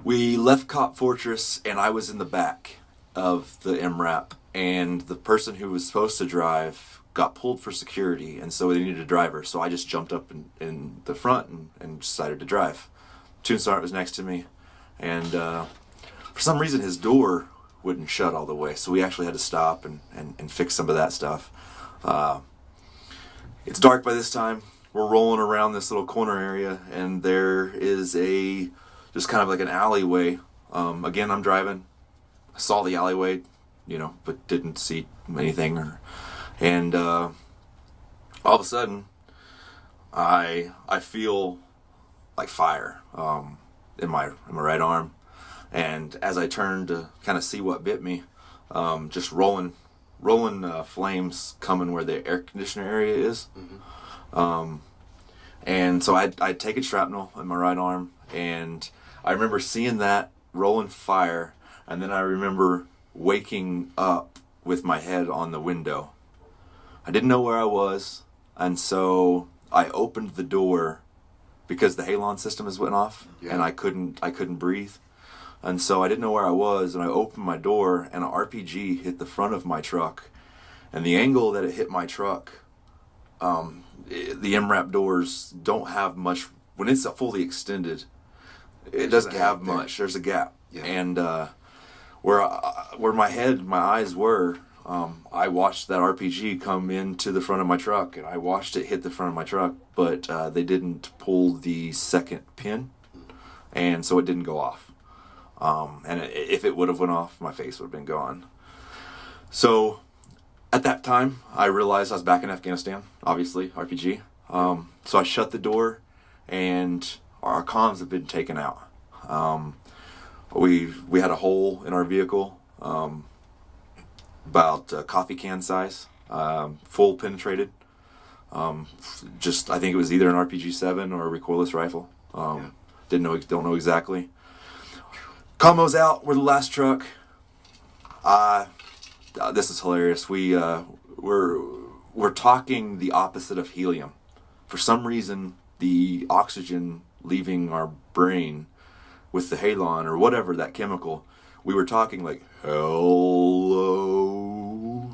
we left Cop Fortress, and I was in the back of the MRAP, and the person who was supposed to drive got pulled for security, and so they needed a driver. So I just jumped up in the front and decided to drive. Platoon sergeant was next to me, and for some reason his door wouldn't shut all the way, so we actually had to stop and fix some of that stuff. It's dark by this time. We're rolling around this little corner area, and there is just kind of like an alleyway. Again, I'm driving. I saw the alleyway, but didn't see anything. And all of a sudden, I feel like fire. in my right arm. And as I turned to kind of see what bit me, just rolling flames coming where the air conditioner area is. And so I'd taken shrapnel in my right arm, and I remember seeing that rolling fire, and then I remember waking up with my head on the window. I didn't know where I was, and so I opened the door because the halon system has went off, and I couldn't breathe. And so I didn't know where I was, and I opened my door, and an RPG hit the front of my truck. And the angle that it hit my truck, the MRAP doors don't have much. When it's fully extended, it doesn't have much. There's a gap. Yeah. And where my eyes were, I watched that RPG come into the front of my truck, and I watched it hit the front of my truck, but they didn't pull the second pin, and so it didn't go off. And if it would have went off, my face would have been gone. So at that time, I realized I was back in Afghanistan, obviously, RPG. So I shut the door, and our comms have been taken out. We had a hole in our vehicle, about coffee can size, full penetrated. I think it was either an RPG-7 or a recoilless rifle. Don't know exactly. Combo's out. We're the last truck. This is hilarious. We're talking the opposite of helium. For some reason, the oxygen leaving our brain with the halon or whatever, that chemical, we were talking like, hello.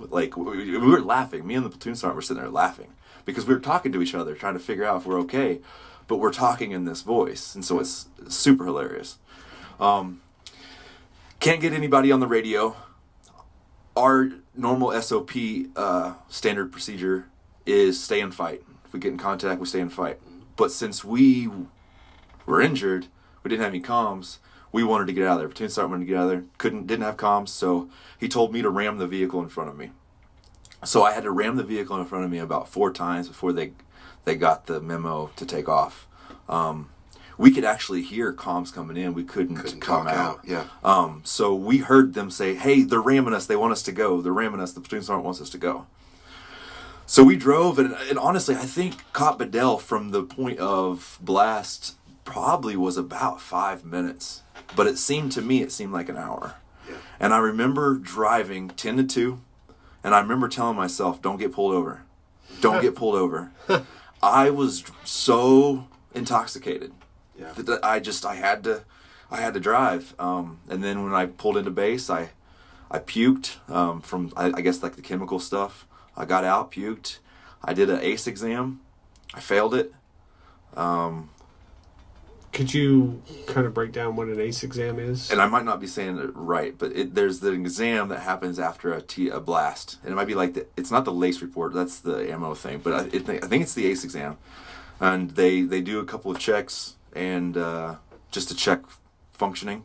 Like, we were laughing. Me and the platoon sergeant were sitting there laughing because we were talking to each other, trying to figure out if we're okay, but we're talking in this voice. And so it's super hilarious. Can't get anybody on the radio. Our normal SOP standard procedure is stay and fight. If we get in contact, we stay and fight. But since we were injured, we didn't have any comms. We wanted to get out of there. Platoon sergeant wanted to get out of there. Didn't have comms, so he told me to ram the vehicle in front of me. So I had to ram the vehicle in front of me about 4 times before they got the memo to take off. We could actually hear comms coming in. We couldn't come out. Yeah. So we heard them say, hey, they're ramming us. They want us to go. They're ramming us. The platoon sergeant wants us to go. So we drove, and honestly, I think Cop Bedell from the point of blast probably was about 5 minutes. But it seemed like an hour. Yeah. And I remember driving 10 to 2, and I remember telling myself, don't get pulled over. Don't get pulled over. I was so intoxicated. Yeah. I had to drive. And then when I pulled into base, I puked from I guess like the chemical stuff. I got out, puked. I did an ACE exam. I failed it. Could you kind of break down what an ACE exam is? And I might not be saying it right, but there's the exam that happens after a blast, and it might be like it's not the LACE report. That's the ammo thing, but I think it's the ACE exam, and they do a couple of checks. And just to check functioning.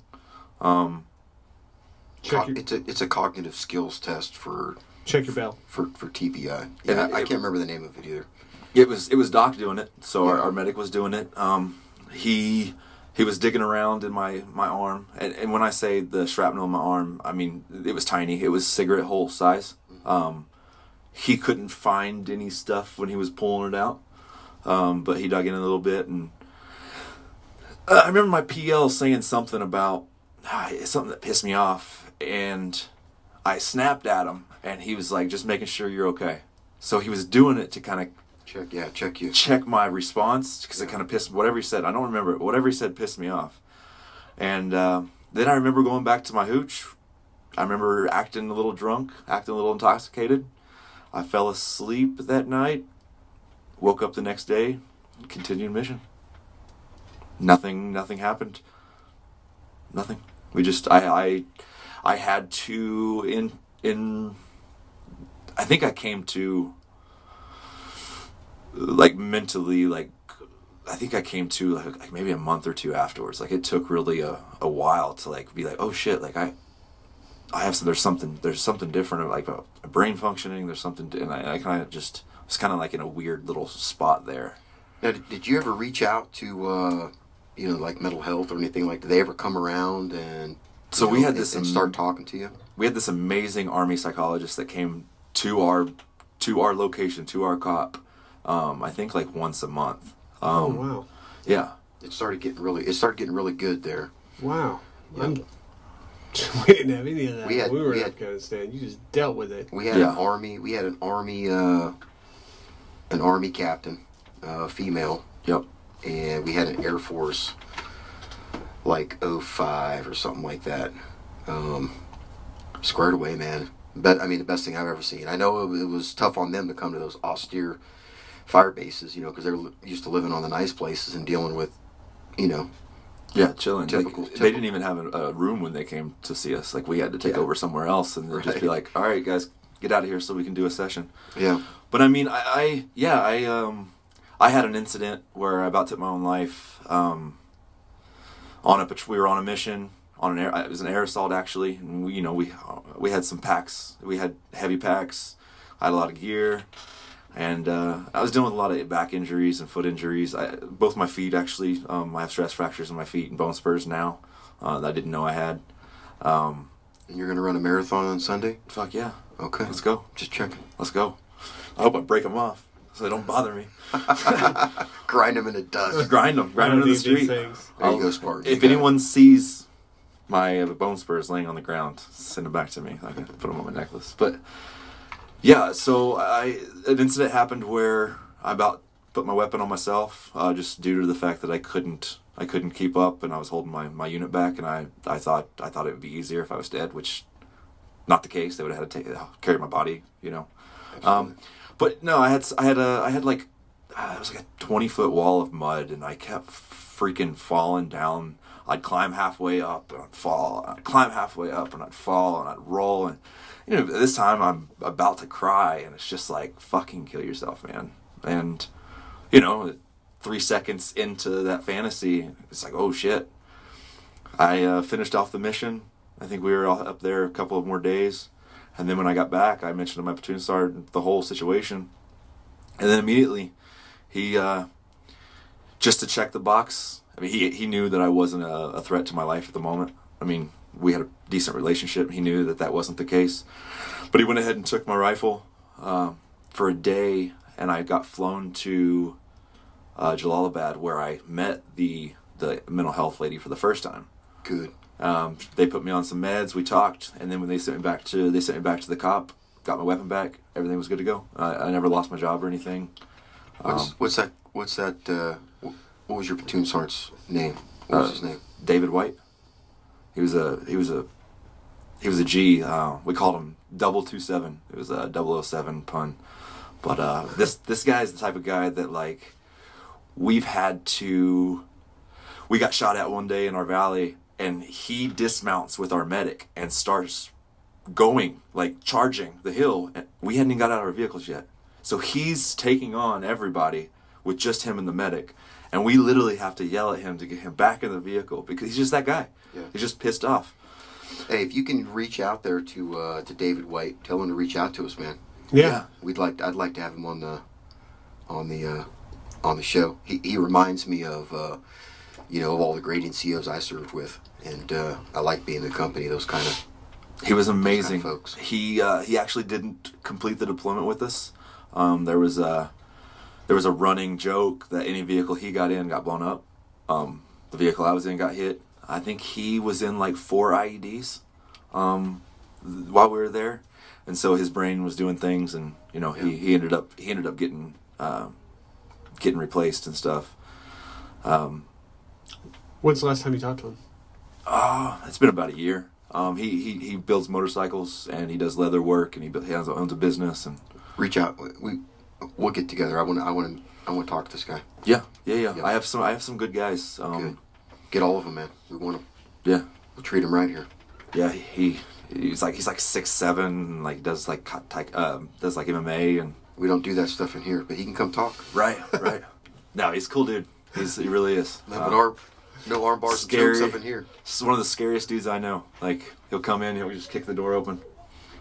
It's a cognitive skills test for... Check your bell. For TBI. Yeah, I can't remember the name of it either. It was Doc doing it, so our medic was doing it. He was digging around in my arm. And when I say the shrapnel in my arm, I mean, it was tiny. It was cigarette hole size. He couldn't find any stuff when he was pulling it out. But he dug in a little bit, and I remember my PL saying something about something that pissed me off, and I snapped at him, and he was like, just making sure you're okay. So he was doing it to kind of check my response, because it kind of pissed, whatever he said, I don't remember it, but whatever he said pissed me off. And then I remember going back to my hooch. I remember acting a little drunk, acting a little intoxicated. I fell asleep that night, woke up the next day, continued mission. Nothing happened. Nothing. We just, I had to, I think I came to, like, mentally, like, I think I came to, like maybe a month or 2 afterwards. Like, it took really a while to, like, be like, oh shit, like, I have some, there's something different, like a brain functioning, there's something, and I kind of just, was kind of like in a weird little spot there. Now, did you ever reach out to like mental health or anything like that? Did they ever come around and So we had this and start talking to you? We had this amazing Army psychologist that came to our location, to our COP. I think like once a month. Oh wow! Yeah. It started getting really good there. Wow. Yeah. We didn't have any of that. We had- when we were we in had- Afghanistan. You just dealt with it. We had Yeah. an army captain, female, Yep. and we had an Air Force like 05 or something like that. Squared away, man. The best thing I've ever seen. I know it was tough on them to come to those austere fire bases, because they're used to living on the nice places and dealing with, Yeah, chilling. Typical- They didn't even have a room when they came to see us. Like we had to take over somewhere else, and they'd just be like, "All right, guys, get out of here so we can do a session." yeah. But I mean, I had an incident where I about took my own life. We were on a mission it was an air assault actually, and we had some packs. We had heavy packs. I had a lot of gear, and I was dealing with a lot of back injuries and foot injuries. Both my feet actually. I have stress fractures in my feet and bone spurs now that I didn't know I had. And you're gonna run a marathon on Sunday? Fuck yeah. Okay. Let's go. Just checking. Let's go. I hope I break them off so they don't bother me. Grind them into dust. Just grind them I in the need these street. things. There you go, Spartan. If anyone sees my bone spurs laying on the ground, send them back to me. I can put them on my necklace. But yeah, so an incident happened where I about put my weapon on myself, just due to the fact that I couldn't keep up, and I was holding my unit back, and I thought it would be easier if I was dead, which not the case. They would have had to carry my body, But no, I had like it was like a 20-foot wall of mud, and I kept freaking falling down. I'd climb halfway up and I'd fall. I'd climb halfway up and I'd fall and I'd roll. And this time I'm about to cry, and it's just like, fucking kill yourself, man. And 3 seconds into that fantasy, it's like, oh shit. I finished off the mission. I think we were all up there a couple of more days. And then when I got back, I mentioned to my platoon sergeant the whole situation. And then immediately, he, just to check the box, I mean, he knew that I wasn't a threat to my life at the moment. I mean, we had a decent relationship. He knew that wasn't the case. But he went ahead and took my rifle for a day, and I got flown to Jalalabad, where I met the mental health lady for the first time. Good. They put me on some meds. We talked, and then when they sent me back to the cop, got my weapon back. Everything was good to go. I never lost my job or anything. What's that? What was your platoon sergeant's name? What was his name? David White. He was a G. We called him 027. It was a 007 pun. But this guy is the type of guy that, like, we got shot at one day in our valley, and he dismounts with our medic and starts going, like, charging the hill. And we hadn't even got out of our vehicles yet. So he's taking on everybody with just him and the medic. And we literally have to yell at him to get him back in the vehicle because he's just that guy. Yeah. He's just pissed off. Hey, if you can reach out there to David White, tell him to reach out to us, man. Yeah. I'd like to have him on the show. He reminds me of of all the great NCOs I served with, and I like being in the company of those kind of. He was amazing. Folks. He actually didn't complete the deployment with us. There was a running joke that any vehicle he got in got blown up. The vehicle I was in got hit. I think he was in like 4 IEDs while we were there, and so his brain was doing things, and he ended up getting replaced and stuff. When's the last time you talked to him? It's been about a year. He builds motorcycles, and he does leather work, and he owns a business. And reach out. We'll get together. I want to talk to this guy. Yeah. I have some good guys. Good. Get all of them, man. We want them. Yeah. We'll treat him right here. Yeah, he's like 6'7", and like does like MMA, and we don't do that stuff in here, but he can come talk. Right. No, he's a cool dude. He really is. No arm bars and chokes up in here. He's one of the scariest dudes I know. Like, he'll come in, he'll just kick the door open,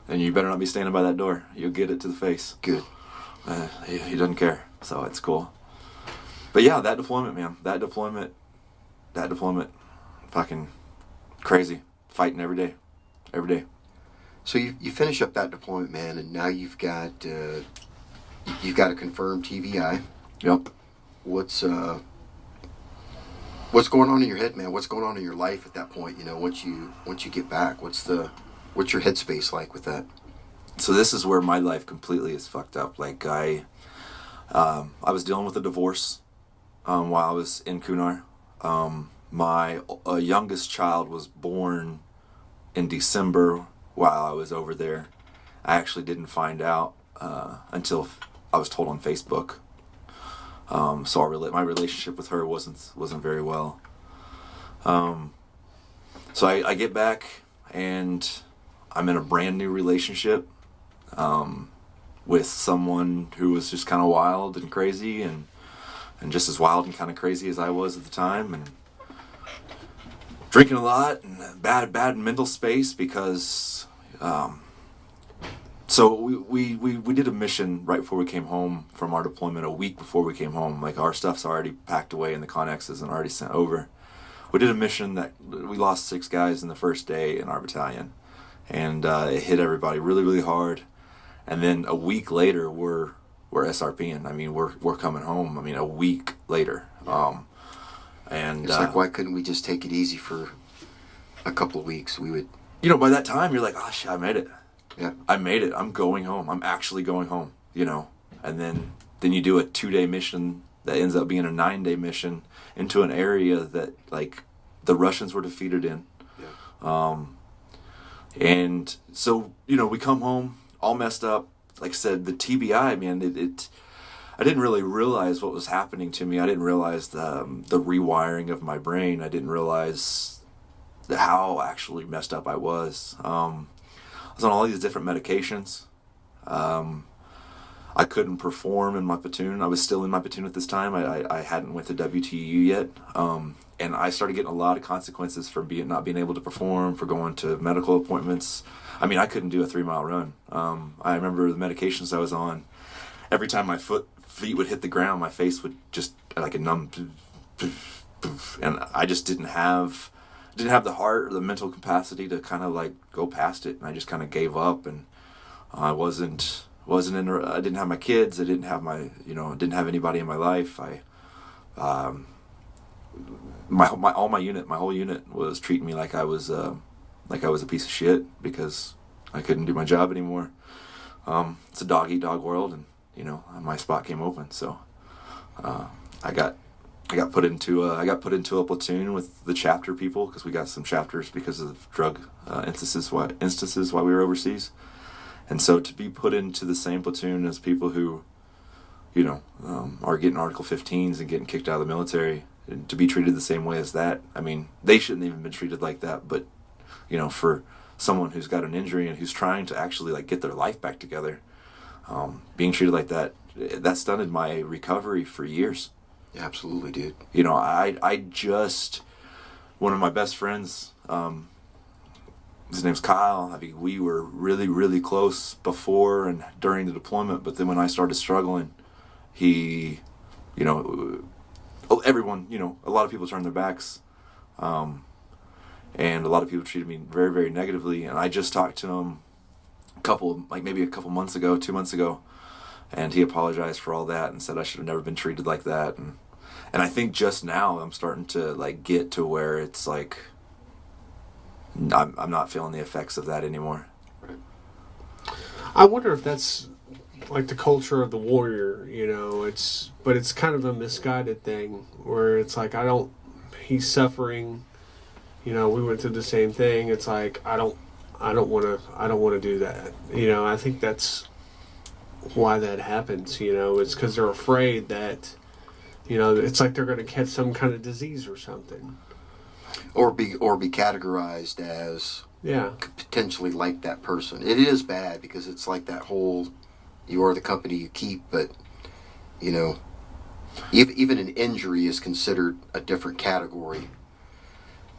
and you better not be standing by that door. You'll get it to the face. Good. He doesn't care, so it's cool. But yeah, that deployment, man. That deployment, deployment, fucking crazy, fighting every day. So you finish up that deployment, man, and now you've got a confirmed TBI. Yep. What's going on in your head, man? What's going on in your life at that point? You know, once you get back, what's your headspace like with that? So this is where my life completely is fucked up. Like I was dealing with a divorce while I was in Kunar. My youngest child was born in December while I was over there. I actually didn't find out until I was told on Facebook. So my relationship with her wasn't very well. So I get back and I'm in a brand new relationship with someone who was just kind of wild and crazy and just as wild and kind of crazy as I was at the time, and drinking a lot and bad mental space because so we did a mission right before we came home from our deployment. A week before we came home, like our stuff's already packed away in the Connexes and already sent over. We did a mission that we lost 6 guys in the first day in our battalion, and it hit everybody really, really hard. And then a week later, we're SRPing. I mean, we're coming home. I mean, a week later. And it's like, why couldn't we just take it easy for a couple of weeks? We would. You know, by that time, you're like, oh shit, I made it. Yeah. I made it. I'm going home. I'm actually going home. You know, and then you do a 2-day mission that ends up being a 9-day mission into an area that like the Russians were defeated in. Yeah. And so, you know, we come home all messed up. Like I said, the TBI, man, I didn't really realize what was happening to me. I didn't realize the rewiring of my brain. I didn't realize how actually messed up I was. I was on all these different medications. I couldn't perform in my platoon. I was still in my platoon at this time. I hadn't went to WTU yet. And I started getting a lot of consequences for not being able to perform, for going to medical appointments. I mean, I couldn't do a 3-mile run. I remember the medications I was on. Every time my feet would hit the ground, my face would just like a numb, and I just didn't have the heart or the mental capacity to kind of like go past it. And I just kind of gave up, and I wasn't I didn't have my kids. I didn't have didn't have anybody in my life. My whole unit was treating me like I was a piece of shit because I couldn't do my job anymore. It's a dog-eat-dog world, and you know, my spot came open, so I got put into a platoon with the chapter people because we got some chapters because of drug instances while we were overseas, and so to be put into the same platoon as people who, you know, are getting Article 15s and getting kicked out of the military, and to be treated the same way as that. I mean, they shouldn't even been treated like that, but you know, for someone who's got an injury and who's trying to actually like get their life back together, being treated like that stunted my recovery for years. Yeah, absolutely, dude. You know, I just, one of my best friends, his name's Kyle. I mean, we were really, really close before and during the deployment, but then when I started struggling, he, you know, everyone, you know, a lot of people turned their backs, and a lot of people treated me very, very negatively. And I just talked to him maybe a couple months ago, 2 months ago, and he apologized for all that and said I should have never been treated like that. And I think just now I'm starting to like get to where it's like I'm not feeling the effects of that anymore. Right. I wonder if that's like the culture of the warrior, you know. It's kind of a misguided thing where it's like he's suffering, you know, we went through the same thing. It's like I don't want to do that, you know. I think that's why that happens, you know. It's because they're afraid that, you know, it's like they're going to catch some kind of disease or something, or be categorized as potentially like that person. It is bad because it's like that whole you are the company you keep, but you know, even an injury is considered a different category,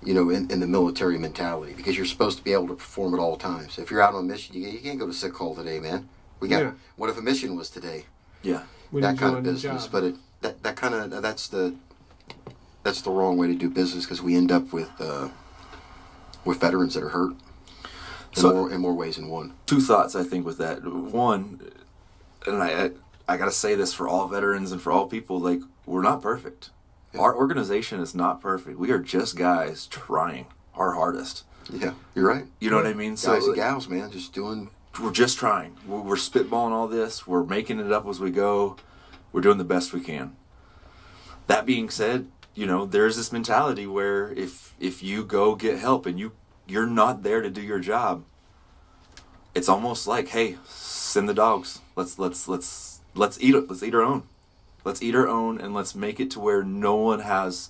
you know, in the military mentality, because you're supposed to be able to perform at all times. If you're out on a mission, you can't go to sick call today, man. What if a mission was today? Yeah. That kind of business. But that's that's the wrong way to do business, because we end up with veterans that are hurt in more ways than one. Two thoughts, I think, with that. One, and I got to say this for all veterans and for all people, like, we're not perfect. Yeah. Our organization is not perfect. We are just guys trying our hardest. Yeah, you're right. You know what I mean? Guys and gals, man, just doing... We're just trying. We're spitballing all this. We're making it up as we go. We're doing the best we can. That being said, you know, there's this mentality where if you go get help and you're not there to do your job, it's almost like, hey, send the dogs. Let's eat it. Let's eat our own. Let's eat our own, and let's make it to where no one has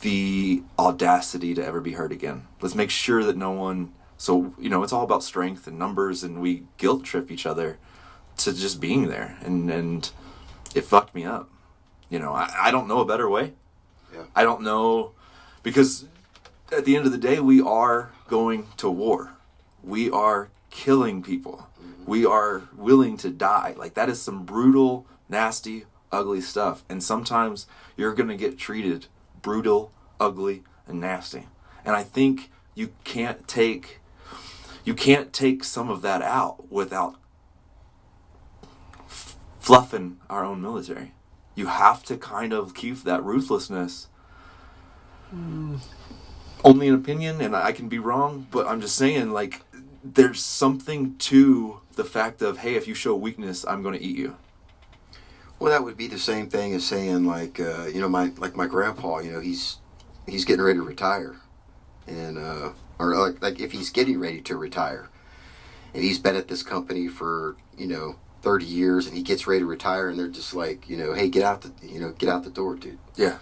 the audacity to ever be hurt again. Let's make sure that no one... So, you know, it's all about strength and numbers, and we guilt trip each other to just being there. And it fucked me up. You know, I don't know a better way. Yeah. I don't know, because at the end of the day, we are going to war. We are killing people. Mm-hmm. We are willing to die. Like, that is some brutal, nasty, ugly stuff. And sometimes you're going to get treated brutal, ugly, and nasty. And I think you can't take some of that out without fluffing our own military. You have to kind of keep that ruthlessness. Only an opinion, and I can be wrong, but I'm just saying, like, there's something to the fact of, hey, if you show weakness, I'm going to eat you. Well, that would be the same thing as saying, like, you know, my grandpa, you know, he's getting ready to retire, and or like if he's getting ready to retire, and he's been at this company for, you know, 30 years, and he gets ready to retire, and they're just like, you know, hey, get out the door, dude. Yeah.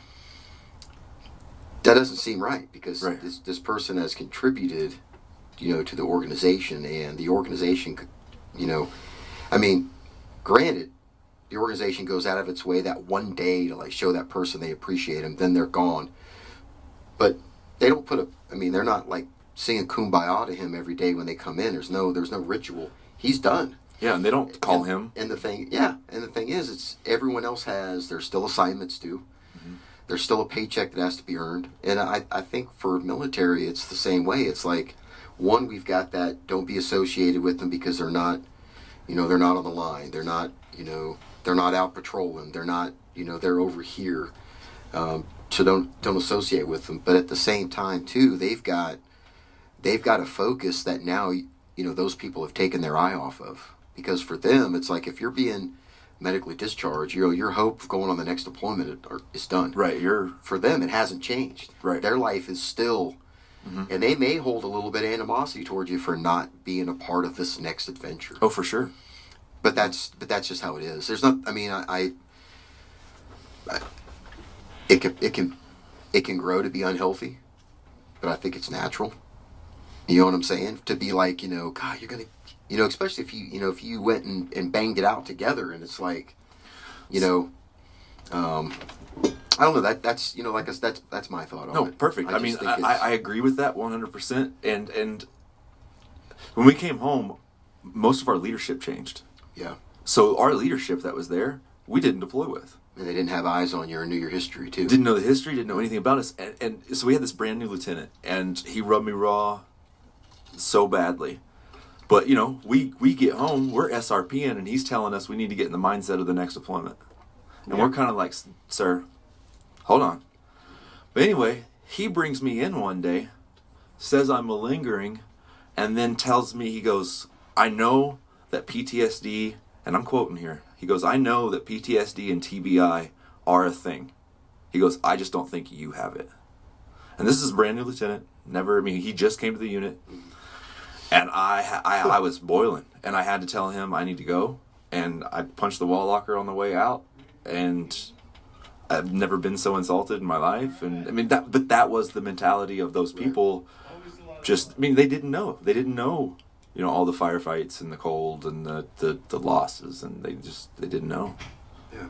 That doesn't seem right, because right. This person has contributed, you know, to the organization, and the organization could, you know, I mean, granted, the organization goes out of its way that one day to, like, show that person they appreciate him, then they're gone. But they don't they're not like singing Kumbaya to him every day when they come in. There's no ritual. He's done. Yeah, and they don't call him. And the thing is, it's everyone else there's still assignments due. Mm-hmm. There's still a paycheck that has to be earned. And I think for military, it's the same way. It's like, one, we've got that, don't be associated with them because they're not, you know, they're not on the line. They're not, you know, they're not out patrolling. They're not, you know, they're over here. So don't associate with them. But at the same time, too, they've got a focus that now, you know, those people have taken their eye off of. Because for them, it's like, if you're being medically discharged, you know, your hope of going on the next deployment is done. Right. For them, it hasn't changed. Right. Their life is still, and they may hold a little bit of animosity towards you for not being a part of this next adventure. Oh, for sure. But that's just how it is. There's not. I mean, it can grow to be unhealthy, but I think it's natural. You know what I'm saying? To be like, you know, God, you're gonna, you know, especially if you went and banged it out together, and it's like, you know, I don't know. That's, you know, like that's my thought on it. No, perfect. I mean, I agree with that 100%. And when we came home, most of our leadership changed. Yeah. So our leadership that was there, we didn't deploy with. And they didn't have eyes on you or knew your history, too. Didn't know the history, didn't know anything about us. And so we had this brand new lieutenant, and he rubbed me raw so badly. But, you know, we get home, we're SRPing, and he's telling us we need to get in the mindset of the next deployment. And we're kind of like, sir, hold on. But anyway, he brings me in one day, says I'm malingering, and then tells me, he goes, I know that PTSD, and I'm quoting here, he goes, I know that PTSD and TBI are a thing. He goes, I just don't think you have it. And this is a brand new lieutenant. He just came to the unit. And I was boiling. And I had to tell him I need to go. And I punched the wall locker on the way out. And I've never been so insulted in my life. And I mean, that was the mentality of those people. They didn't know. They didn't know, you know, all the firefights and the cold and the losses, and they didn't know. Yeah.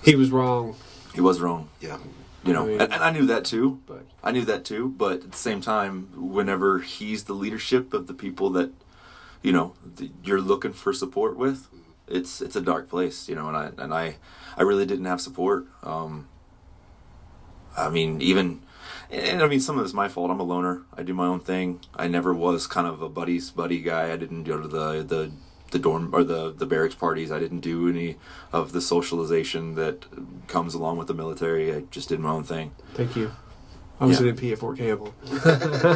He was wrong. He was wrong. Yeah. You know, and I knew that too. But But at the same time, whenever he's the leadership of the people that, you know, you're looking for support with, it's a dark place, you know. And I really didn't have support. I mean, even, and I mean, some of it's my fault. I'm a loner. I do my own thing. I never was kind of a buddy guy. I didn't go to the dorm or the barracks parties. I didn't do any of the socialization that comes along with the military. I just did my own thing. Thank you. I was in P at Fort Campbell.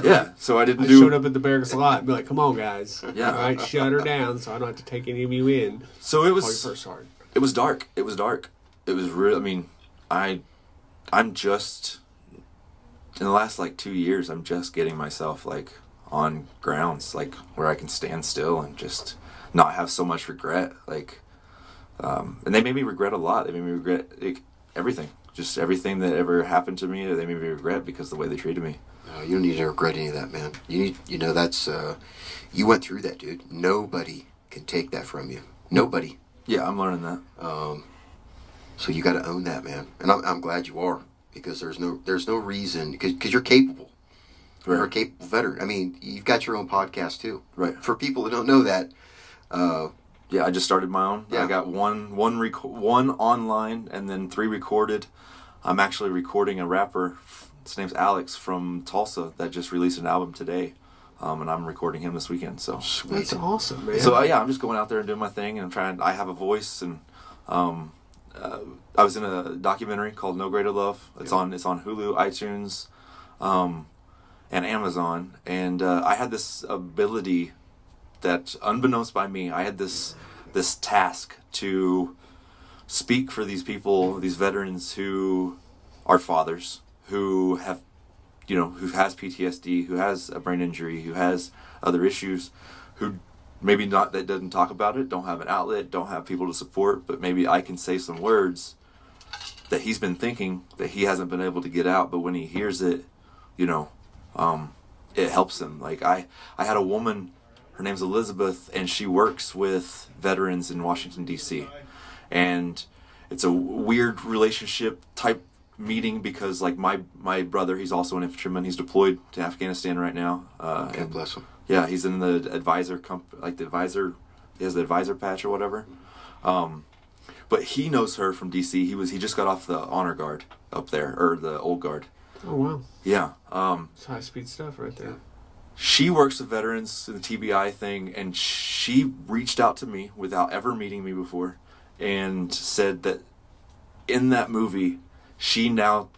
Yeah, so I showed up at the barracks a lot and be like, come on, guys. Yeah. All right, shut her down so I don't have to take any of you in. So it was... First hard. It was dark. It was dark. It was real. I mean, I'm just... In the last, 2 years, I'm just getting myself, on grounds, where I can stand still and just not have so much regret. And they made me regret a lot. They made me regret everything. Just everything that ever happened to me, they made me regret because of the way they treated me. No, you don't need to regret any of that, man. That's, you went through that, dude. Nobody can take that from you. Nobody. Yeah, I'm learning that. So you got to own that, man. And I'm glad you are, because there's no reason, because you're capable. Right. You're a capable veteran. I mean, you've got your own podcast too. Right. For people that don't know that, yeah, I just started my own. Yeah. I got one online and then 3 recorded. I'm actually recording a rapper. His name's Alex from Tulsa that just released an album today, and I'm recording him this weekend. So sweet. That's awesome, man. So yeah, I'm just going out there and doing my thing, and I'm trying. I have a voice, and I was in a documentary called No Greater Love. It's on Hulu, iTunes, and Amazon. And I had this ability that, unbeknownst by me, I had this task to speak for these people, these veterans who are fathers, who have, who has PTSD, who has a brain injury, who has other issues, who maybe not, that doesn't talk about it, don't have an outlet, don't have people to support, but maybe I can say some words that he's been thinking that he hasn't been able to get out, but when he hears it, it helps him. I had a woman, her name's Elizabeth, and she works with veterans in Washington, D.C. And it's a weird relationship type meeting because, my brother, he's also an infantryman. He's deployed to Afghanistan right now. God bless him. Yeah, he's in the advisor he has the advisor patch or whatever. But he knows her from D.C. He just got off the honor guard up there, or the old guard. Oh, wow. Yeah. It's high-speed stuff right there. She works with veterans in the TBI thing, and she reached out to me without ever meeting me before and said that in that movie, she now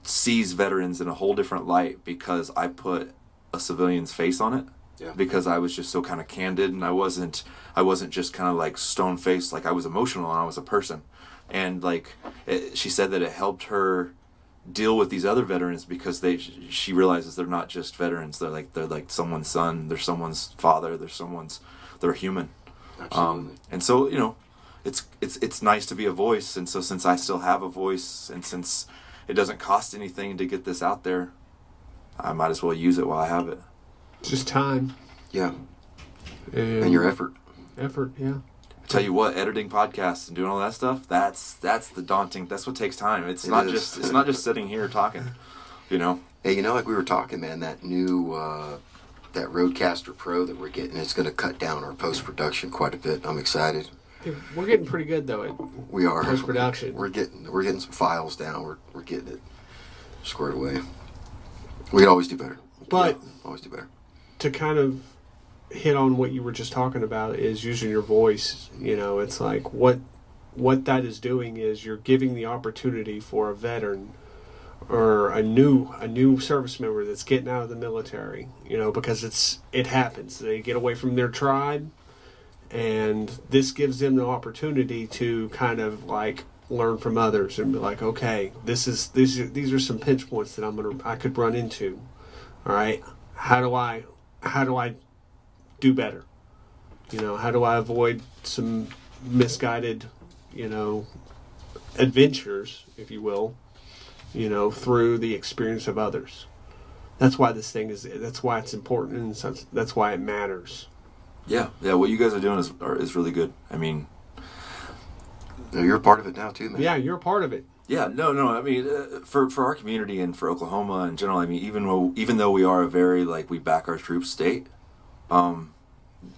sees veterans in a whole different light because I put a civilian's face on it. Yeah. Because I was just so kind of candid, and I wasn't just kind of stone-faced. I was emotional, and I was a person. And she said that it helped her deal with these other veterans because she realizes they're not just veterans. They're someone's son, they're someone's father, they're human. Absolutely. And so it's nice to be a voice. And so since I still have a voice, and since it doesn't cost anything to get this out there, I might as well use it while I have it. Just time. Yeah. And your effort. Effort, yeah. Tell you what, editing podcasts and doing all that stuff, that's the daunting. That's what takes time. It's not just sitting here talking, Hey, like we were talking, man, that new that Rodecaster Pro that we're getting, it's going to cut down our post-production quite a bit. I'm excited. Hey, we're getting pretty good though at We are post-production. We're getting some files down. We're getting it squared away. We could always do better. But always do better. To kind of hit on what you were just talking about is using your voice. It's what that is doing is you're giving the opportunity for a veteran or a new service member that's getting out of the military, because it happens. They get away from their tribe, and this gives them the opportunity to kind of learn from others and be like, okay, these are some pinch points that I could run into. All right, how do I do better? How do I avoid some misguided, adventures, if you will, through the experience of others. That's why that's why it's important, and that's why it matters. Yeah. What you guys are doing is really good. I mean, You're a part of it now too, man. Yeah, you're a part of it. Yeah, no. I mean, for our community and for Oklahoma in general, I mean, even though we are a very we back our troops state, a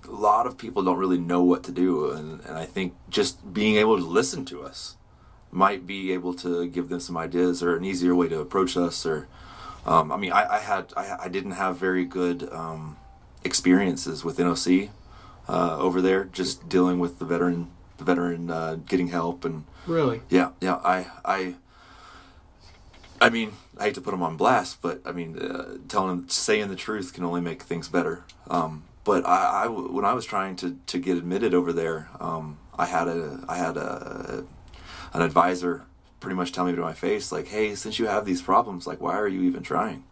lot of people don't really know what to do, and I think just being able to listen to us might be able to give them some ideas or an easier way to approach us. Or I mean, I didn't have very good experiences with NOC over there, just dealing with the veteran getting help. And Really? yeah, I mean, I hate to put them on blast, but I mean, saying the truth can only make things better. But when I was trying to get admitted over there, I had an advisor pretty much tell me to my face, like, "Hey, since you have these problems, like, why are you even trying?"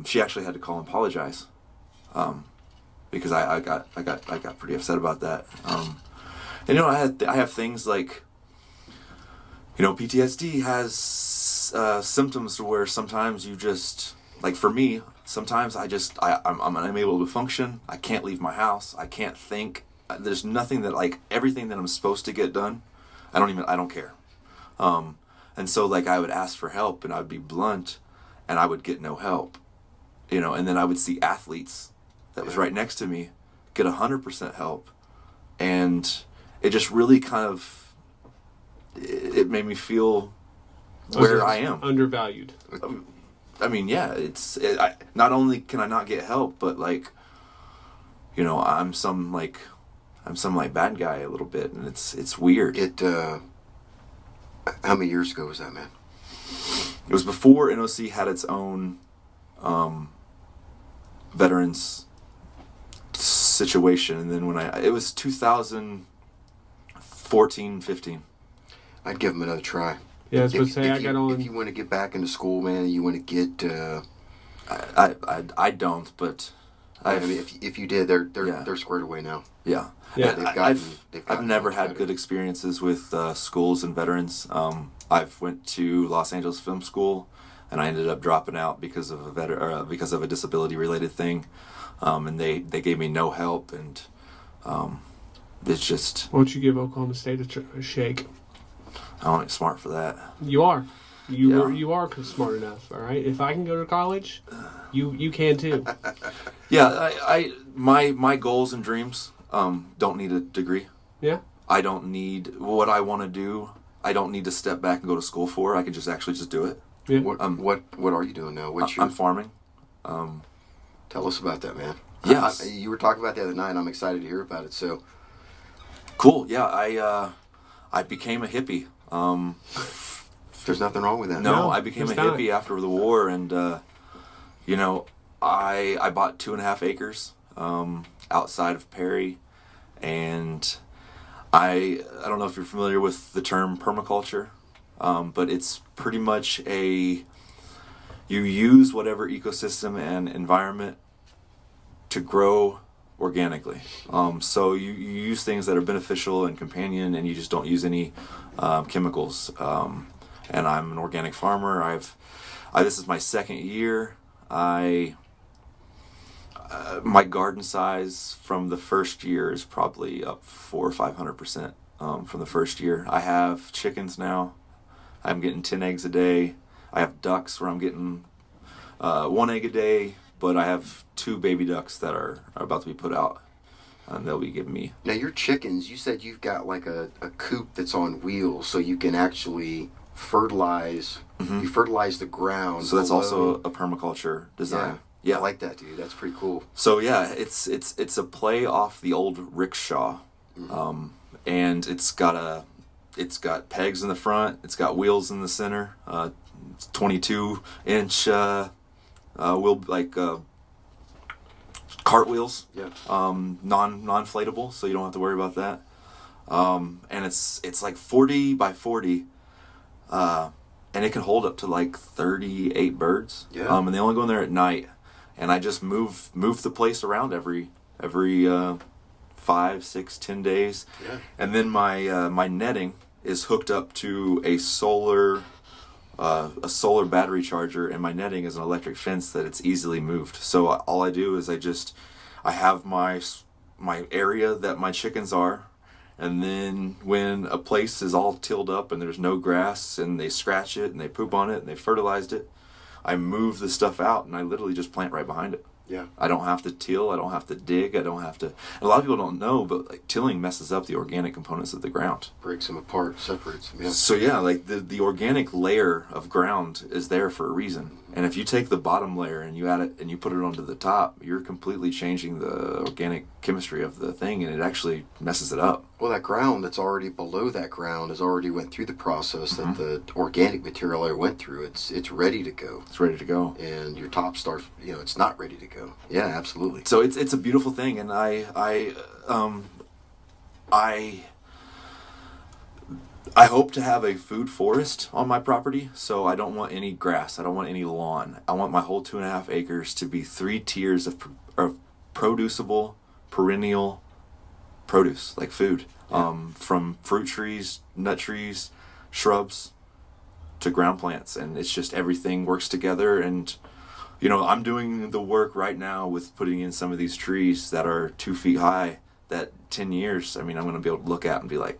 She actually had to call and apologize, because I got pretty upset about that. And I have things like, PTSD has symptoms to where sometimes you just, like, for me, sometimes I'm unable to function. I can't leave my house. I can't think. There's nothing that, like, everything that I'm supposed to get done, I don't care. And so, like, I would ask for help, and I would be blunt, and I would get no help, and then I would see athletes that was right next to me get 100% help, and it just really kind of, it made me feel where I am. Undervalued. I mean, yeah, not only can I not get help, but, like, I'm some bad guy a little bit, and it's weird. How many years ago was that, man? It was before NOC had its own veterans situation, and then it was 2014, 15. I'd give them another try. Yeah, I was going to say, if you want to get back into school, man, and you want to get... I don't, but... I mean, if you did, they're squared away now. Yeah. Yeah. I've never had good experiences with schools and veterans. I've went to Los Angeles Film School, and I ended up dropping out because of a disability related thing, and they gave me no help, and it's just. Why don't you give Oklahoma State a shake? I'm not smart for that. You are. You are smart enough. All right. If I can go to college, you can too. Yeah. My goals and dreams don't need a degree. Yeah. I don't need what I want to do. I don't need to step back and go to school for. I can just do it. Yeah. What are you doing now? I'm farming. Tell us about that, man. Yes. You were talking about the other night, and I'm excited to hear about it. So cool. Yeah. I became a hippie. There's nothing wrong with that. No, I became a hippie after the war, and I bought 2.5 acres outside of Perry, and I don't know if you're familiar with the term permaculture, but it's pretty much you use whatever ecosystem and environment to grow organically. So you use things that are beneficial and companion, and you just don't use any chemicals. And I'm an organic farmer. This is my second year. My garden size from the first year is probably up 400 or 500% from the first year. I have chickens now. I'm getting 10 eggs a day. I have ducks where I'm getting 1 egg a day, but I have 2 baby ducks that are about to be put out, and they'll be giving me. Now your chickens, you said you've got like a coop that's on wheels, so you can actually fertilize. Mm-hmm. You fertilize the ground. So that's also a permaculture design. Yeah, I like that, dude. That's pretty cool. So yeah, it's a play off the old rickshaw, and it's got pegs in the front. It's got wheels in the center. 22-inch wheel, like cart wheels. Yeah. Non-inflatable, so you don't have to worry about that. And it's like 40 by 40. And it can hold up to like 38 birds. Yeah. And they only go in there at night. And I just move the place around every 5, 6, 10 days. Yeah. And then my netting is hooked up to a solar battery charger, and my netting is an electric fence that it's easily moved. So all I do is I have my area that my chickens are. And then when a place is all tilled up and there's no grass and they scratch it and they poop on it and they fertilized it, I move the stuff out and I literally just plant right behind it. Yeah. I don't have to till. I don't have to dig. I don't have to. And a lot of people don't know, but like tilling messes up the organic components of the ground. Breaks them apart, separates them. Yeah. So yeah, like the organic layer of ground is there for a reason. And if you take the bottom layer and you add it and you put it onto the top, you're completely changing the organic chemistry of the thing, and it actually messes it up. Well, that ground that's already below that ground has already went through the process that the organic material I went through. It's ready to go. It's ready to go. And your top starts, it's not ready to go. Yeah, absolutely. So it's a beautiful thing, and I hope to have a food forest on my property, so I don't want any grass. I don't want any lawn. I want my whole 2.5 acres to be 3 tiers of producible, perennial produce, like food. From fruit trees, nut trees, shrubs, to ground plants. And it's just everything works together. And, I'm doing the work right now with putting in some of these trees that are 2 feet high that 10 years, I'm going to be able to look at and be like,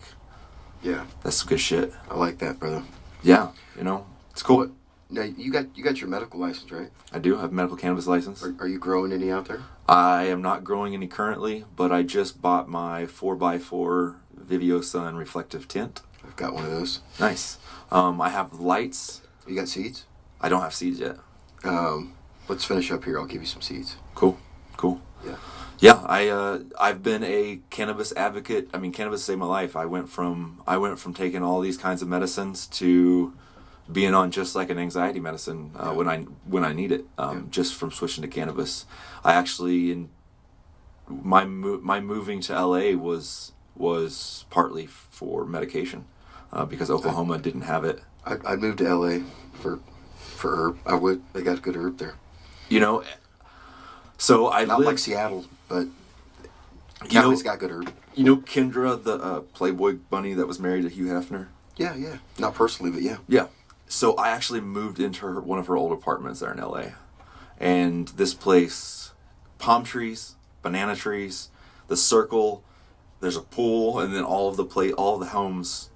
yeah, that's good shit. I like that, brother. Yeah, it's cool. Now you got your medical license, right? I do have a medical cannabis license. Are you growing any out there? I am not growing any currently, but I just bought my 4x4 Vivio Sun reflective tint. I've got one of those. Nice. I have lights. You got seeds? I don't have seeds yet. Let's finish up here. I'll give you some seeds. Cool. Yeah. Yeah, I've been a cannabis advocate. Cannabis saved my life. I went from taking all these kinds of medicines to being on just like an anxiety medicine when I need it. Just from switching to cannabis. I actually my moving to LA was partly for medication because Oklahoma didn't have it. I'd move to LA for herb. I would. They got good herb there. So I not lived, like Seattle, but Cali's got good herb. Kendra, the Playboy bunny that was married to Hugh Hefner? Yeah. Not personally, but yeah. Yeah. So I actually moved into one of her old apartments there in LA. And this place, palm trees, banana trees, the circle, there's a pool, and then all of the homes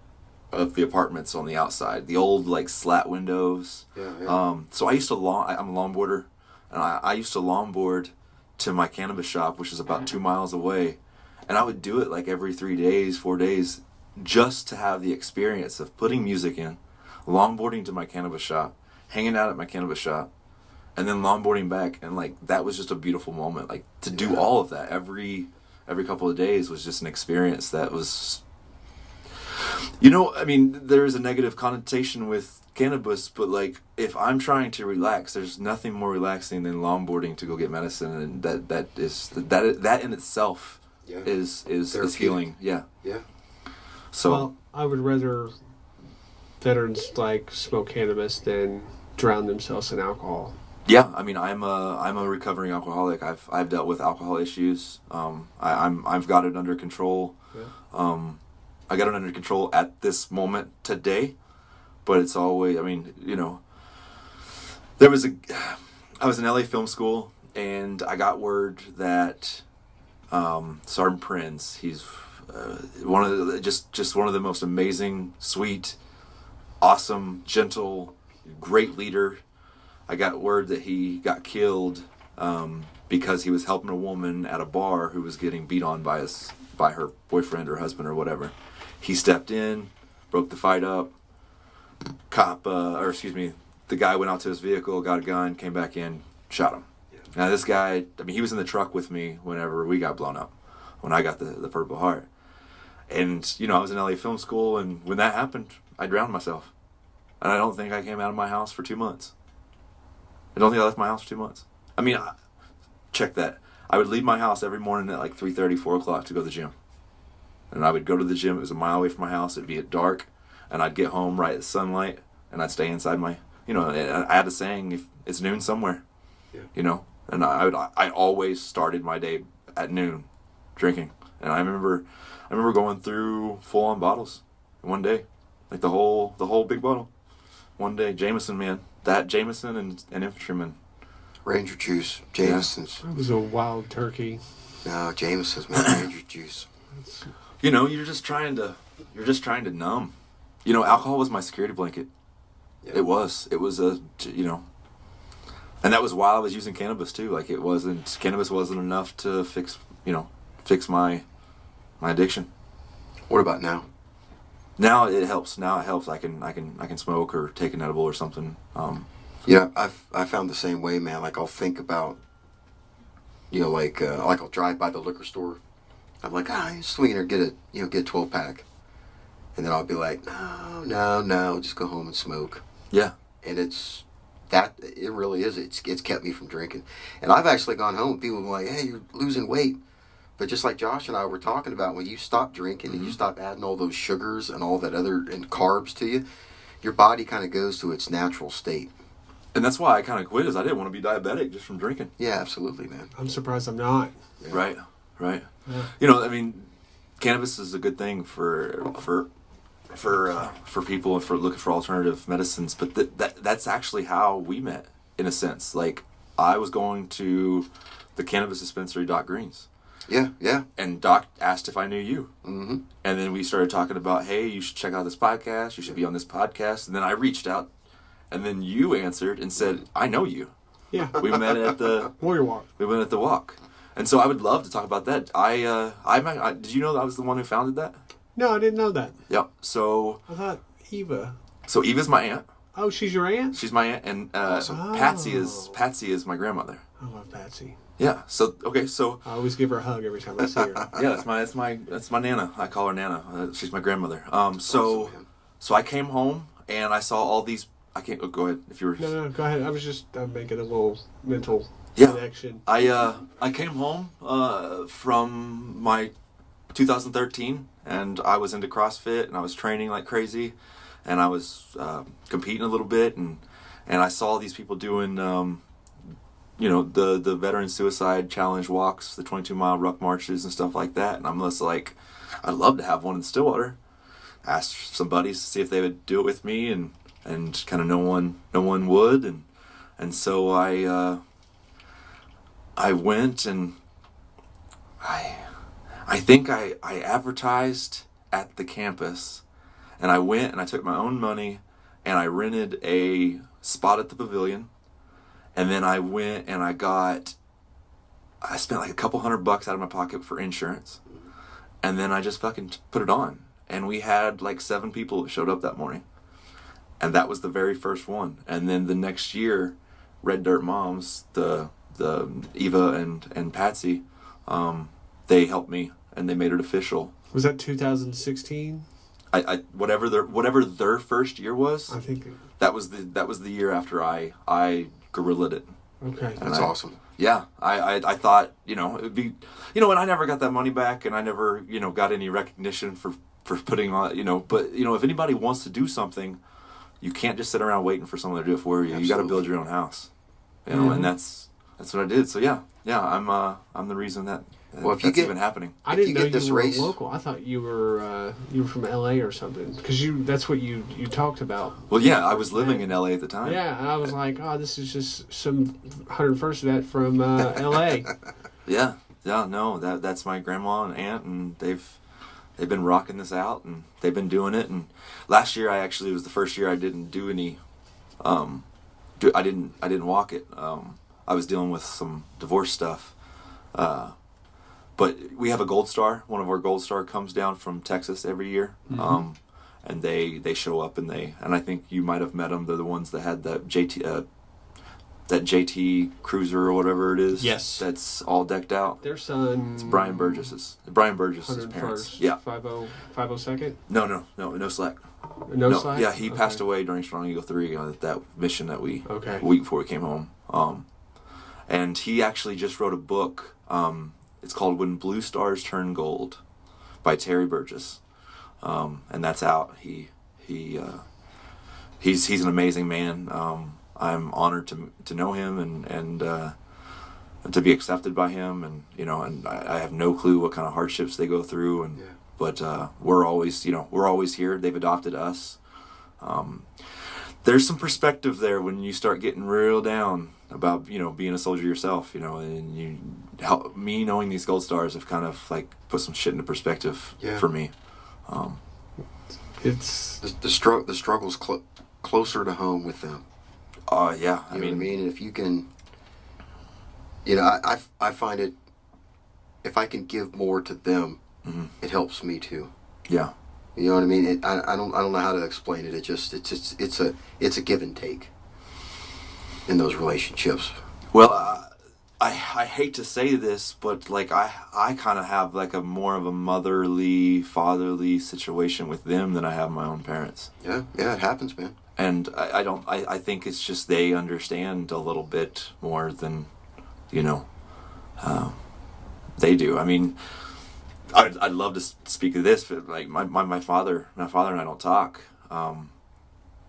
of the apartments on the outside. The old slat windows. Yeah. So I used to I'm a longboarder, and I used to longboard to my cannabis shop, which is about 2 miles away, and I would do it every 3 days, 4 days, just to have the experience of putting music in, longboarding to my cannabis shop, hanging out at my cannabis shop, and then longboarding back, and that was just a beautiful moment. To do all of that every couple of days was just an experience that was, there's a negative connotation with cannabis, but if I'm trying to relax, there's nothing more relaxing than longboarding to go get medicine, and that in itself is healing. Yeah. So well, I would rather veterans smoke cannabis than drown themselves in alcohol. yeah, I'm a recovering alcoholic. I've dealt with alcohol issues. I've got it under control. Yeah. I got it under control at this moment today. But it's always, I was in LA film school, and I got word that Sergeant Prinz, he's one of the most amazing, sweet, awesome, gentle, great leader. I got word that he got killed because he was helping a woman at a bar who was getting beat on by her boyfriend or husband or whatever. He stepped in, broke the fight up. The guy went out to his vehicle, got a gun, came back in, shot him. Yeah. Now this guy, he was in the truck with me whenever we got blown up, when I got the Purple Heart. And, I was in LA film school, and when that happened, I drowned myself. And I don't think I came out of my house for 2 months. I don't think I left my house for 2 months. Check that. I would leave my house every morning at 3:30, 4 o'clock to go to the gym. And I would go to the gym. It was a mile away from my house. It'd be at dark. And I'd get home right at sunlight, and I'd stay inside my, I had a saying, if it's noon somewhere, and I always started my day at noon drinking. And I remember going through full on bottles in one day, the whole big bottle, one day. Jameson, man, that Jameson and Infantryman. Ranger juice, Jameson's. It was a wild turkey. No, Jameson's, man, Ranger juice. You're just trying to numb. Alcohol was my security blanket. Yeah. It was And that was while I was using cannabis too. Like cannabis wasn't enough to fix my addiction. What about now? Now it helps. I can smoke or take an edible or something. I found the same way, man. Like I'll think about, like I'll drive by the liquor store. I'm like, swing in or get a 12-pack, and then I'll be like, no, just go home and smoke. Yeah. And it really is. It's kept me from drinking. And I've actually gone home. People are like, hey, you're losing weight. But just like Josh and I were talking about, when you stop drinking and you stop adding all those sugars and all that and carbs to you, your body kind of goes to its natural state. And that's why I kind of quit, is I didn't want to be diabetic just from drinking. Yeah, absolutely, man. I'm surprised I'm not. Yeah. Right. Yeah. Cannabis is a good thing for people and for looking for alternative medicines. But that's actually how we met, in a sense. Like, I was going to the cannabis dispensary, Doc Green's. Yeah. And Doc asked if I knew you. Mm-hmm. And then we started talking about, hey, you should check out this podcast. You should be on this podcast. And then I reached out. And then you answered and said, I know you. Yeah. We met at the Warrior Walk. We went at the walk. And so I would love to talk about that. Did you know that I was the one who founded that? No, I didn't know that. Yep. So I thought Eva. So Eva's my aunt. Oh, she's your aunt? She's my aunt, and Patsy is my grandmother. I love Patsy. Yeah. So okay. So I always give her a hug every time I see her. yeah, that's my Nana. I call her Nana. She's my grandmother. So Awesome, I came home and I saw all these. I can't. Oh, go ahead if you were. No, go ahead. I was just making a little mental Yeah. connection. I came home from my 2013, and I was into CrossFit, and I was training like crazy, and I was competing a little bit, and I saw these people doing, the veteran suicide challenge walks, the 22-mile ruck marches and stuff like that, and I'm just like, I'd love to have one in Stillwater. Asked some buddies to see if they would do it with me, and kind of no one would, and so I went, and I think I advertised at the campus, and I went and I took my own money and I rented a spot at the pavilion, and then I went and I spent like a couple $100 out of my pocket for insurance, and then I just fucking put it on, and we had like 7 people that showed up that morning, and that was the very first one. And then the next year, Red Dirt Moms, the Eva and Patsy, they helped me and they made it official. Was that 2016? I whatever their first year was. I think that was the year after I guerrilla'd it. Okay, That's awesome. Yeah, I thought it would be, and I never got that money back, and I never got any recognition for putting on, but if anybody wants to do something, you can't just sit around waiting for someone to do it for you. Absolutely. You got to build your own house, Mhm. and that's what I did. So yeah, I'm the reason that Well, if you that's get- even happening. I If didn't you know get this you were race- local. I thought you were from LA or something, because that's what you talked about. Well, yeah, I was living in LA at the time. Yeah, and I was like, oh, this is just some 101st vet from LA. Yeah, no, that's my grandma and aunt, and they've been rocking this out, and they've been doing it. And last year, it was the first year I didn't do any. I didn't walk it. I was dealing with some divorce stuff. But we have a Gold Star. One of our Gold Star comes down from Texas every year, and they show up, and I think you might have met them. They're the ones that had that JT Cruiser or whatever it is. Yes. That's all decked out. Their son. It's Brian Burgess's parents. 101st. Yeah. 502nd. No slack. No slack. Yeah, he passed away during Strong Eagle 3 on that mission that we Okay. a week before we came home. And he actually just wrote a book. It's called When Blue Stars Turn Gold by Terry Burgess. And that's out. He's an amazing man. I'm honored to know him and to be accepted by him, and I have no clue what kind of hardships they go through, but we're always here. They've adopted us. There's some perspective there when you start getting real down about being a soldier yourself, and me knowing these Gold Stars have kind of like put some shit into perspective for me. It's The struggle's closer to home with them. Yeah. You know what I mean? And if you can, I find it, if I can give more to them, it helps me too. Yeah. You know what I mean? I don't know how to explain it. It's a give and take in those relationships. Well, I hate to say this, but like I kind of have like a more of a motherly, fatherly situation with them than I have my own parents. Yeah, it happens, man. And I think it's just they understand a little bit more than, they do. I mean, I'd love to speak of this, but like my father and I don't talk.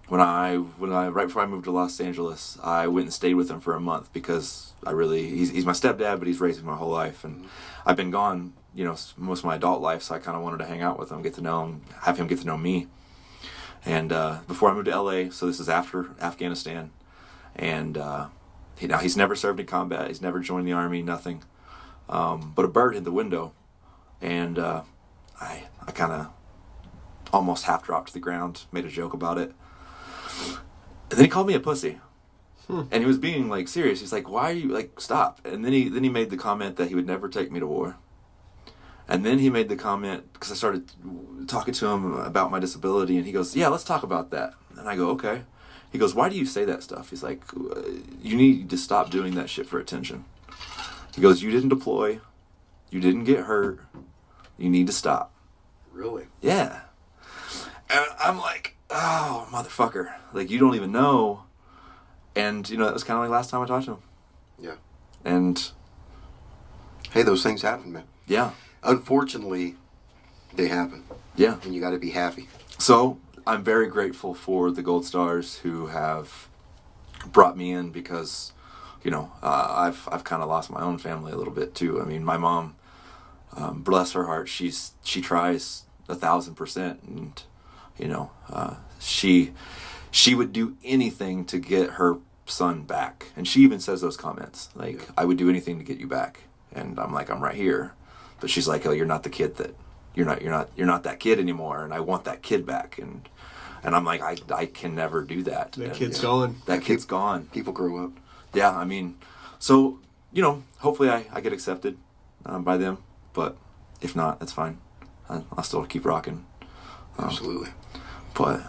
When I right before I moved to Los Angeles, I went and stayed with him for a month because he's my stepdad, but he's raised me my whole life, and I've been gone, most of my adult life, so I kind of wanted to hang out with him, get to know him, have him get to know me. And before I moved to LA, so this is after Afghanistan, and he's never served in combat, he's never joined the army, nothing. But a bird hit the window, and I kind of almost half dropped to the ground, made a joke about it. And then he called me a pussy. And he was being like serious. He's like, "Why are you like stop?" And then he made the comment that he would never take me to war. And then he made the comment, because I started talking to him about my disability, and he goes, "Yeah, let's talk about that." And I go, "Okay." He goes, "Why do you say that stuff?" He's like, "You need to stop doing that shit for attention." He goes, "You didn't deploy. You didn't get hurt. You need to stop." Really? Yeah. And I'm like, "Oh, motherfucker. Like, you don't even know." And, that was kind of like last time I talked to him. Yeah. And... hey, those things happen, man. Yeah. Unfortunately, they happen. Yeah. And you got to be happy. So, I'm very grateful for the Gold Stars who have brought me in because, I've kind of lost my own family a little bit too. I mean, my mom, bless her heart, she tries 1,000%, and she would do anything to get her son back, and she even says those comments like, yeah. "I would do anything to get you back," and I'm like, "I'm right here," but she's like, "Oh, you're not the kid that you're not that kid anymore, and I want that kid back," and I'm like, I can never do that. That kid's gone. That kid's gone. People grow up. Yeah, I mean, so, hopefully I get accepted by them, but if not, that's fine. I'll still keep rocking. Absolutely. But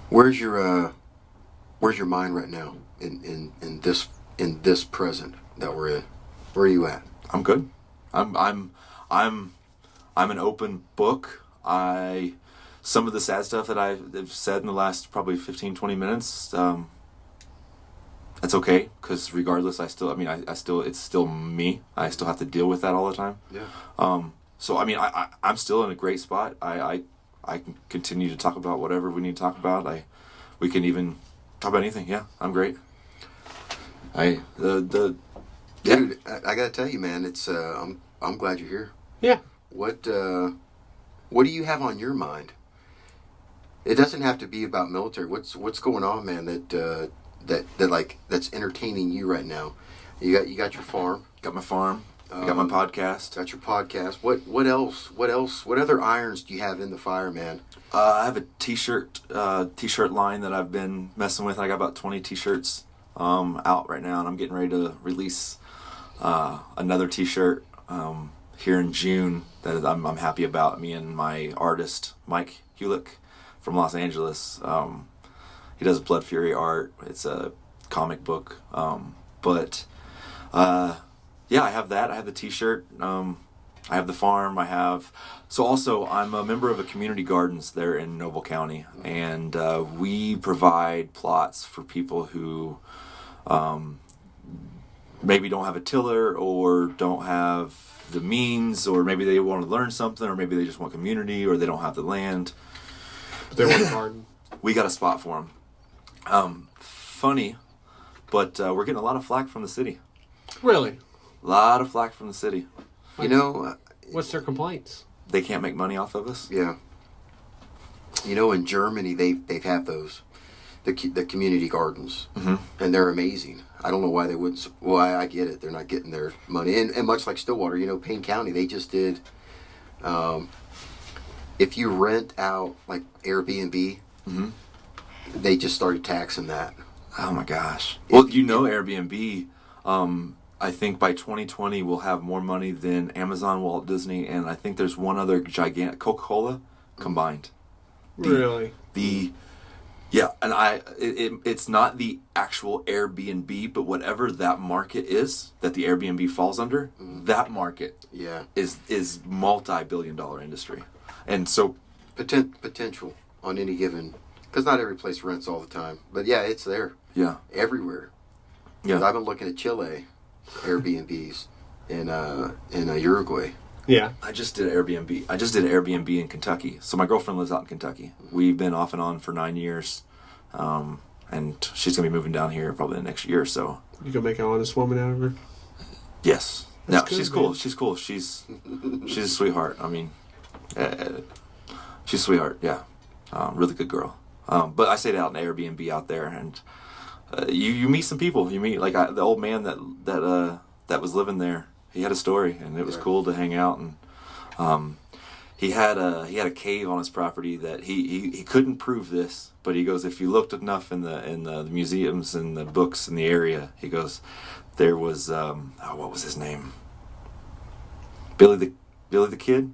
where's your mind right now in this present that we're in? Where are you at? I'm good. I'm an open book. Some of the sad stuff that I've said in the last probably 15-20 minutes, that's okay, because regardless, I still it's still me. I still have to deal with that all the time. Yeah. So I mean, I'm still in a great spot. I can continue to talk about whatever we need to talk about. We can even talk about anything. Yeah, I'm great. Dude, I gotta tell you, man, it's I'm glad you're here. Yeah. What do you have on your mind? It doesn't have to be about military. What's going on, man? That's entertaining you right now. You got your farm. Got my farm. I got my podcast. Got your podcast. What else? What other irons do you have in the fire, man? I have a t-shirt line that I've been messing with. I got about 20 t-shirts out right now, and I'm getting ready to release another t-shirt here in June that I'm happy about. Me and my artist Mike Hulick from Los Angeles. He does Blood Fury art. It's a comic book, yeah, I have that. I have the t-shirt. I have the farm. Also, I'm a member of a community gardens there in Noble County, and we provide plots for people who maybe don't have a tiller or don't have the means, or maybe they want to learn something, or maybe they just want community, or they don't have the land. But they want a garden. We got a spot for them. Funny, but we're getting a lot of flack from the city. Really? A lot of flack from the city. What's their complaints? They can't make money off of us. Yeah. In Germany they've had those, the community gardens, and they're amazing. I don't know why they wouldn't. Well, I get it. They're not getting their money, and much like Stillwater, Payne County, they just did. If you rent out like Airbnb, they just started taxing that. Oh my gosh. Well, Airbnb, I think by 2020 we'll have more money than Amazon, Walt Disney, and I think there's one other gigantic, Coca-Cola combined. Really? Yeah, and it's not the actual Airbnb, but whatever that market is that the Airbnb falls under, that market is multi-billion-dollar industry. And so potential on any given, because not every place rents all the time, but yeah, it's there. Yeah, everywhere. Yeah, I've been looking at Chile Airbnbs in Uruguay. Yeah, I just did Airbnb. I just did Airbnb in Kentucky. So my girlfriend lives out in Kentucky. We've been off and on for 9 years, and she's gonna be moving down here probably the next year or so. You gonna make an honest woman out of her? Yes. That's No, good, she's cool. man. She's cool. She's a sweetheart. I mean, she's a sweetheart. Yeah, really good girl. But I stayed out in Airbnb out there, and you meet some people. You meet the old man that was living there. He had a story, and it was cool to hang out. And he had a cave on his property that he couldn't prove this, but he goes, if you looked enough in the museums and the books in the area, he goes, there was what was his name? Billy the Kid.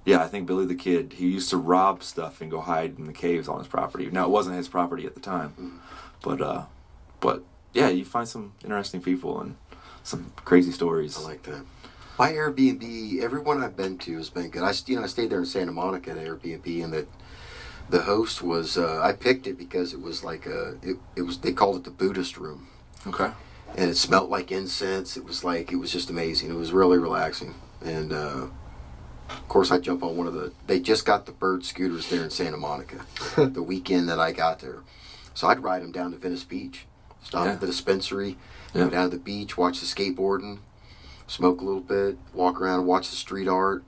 Yeah, I think Billy the Kid. He used to rob stuff and go hide in the caves on his property. Now it wasn't his property at the time, but yeah, you find some interesting people and some crazy stories. I like that. My Airbnb, everyone I've been to has been good. I stayed there in Santa Monica at Airbnb, and the host was I picked it because it was like it was they called it the Buddhist room. Okay. And it smelled like incense. It was just amazing. It was really relaxing. And of course, I jump on they just got the bird scooters there in Santa Monica the weekend that I got there. So I'd ride them down to Venice Beach, stop at the dispensary, go down to the beach, watch the skateboarding, smoke a little bit, walk around, watch the street art.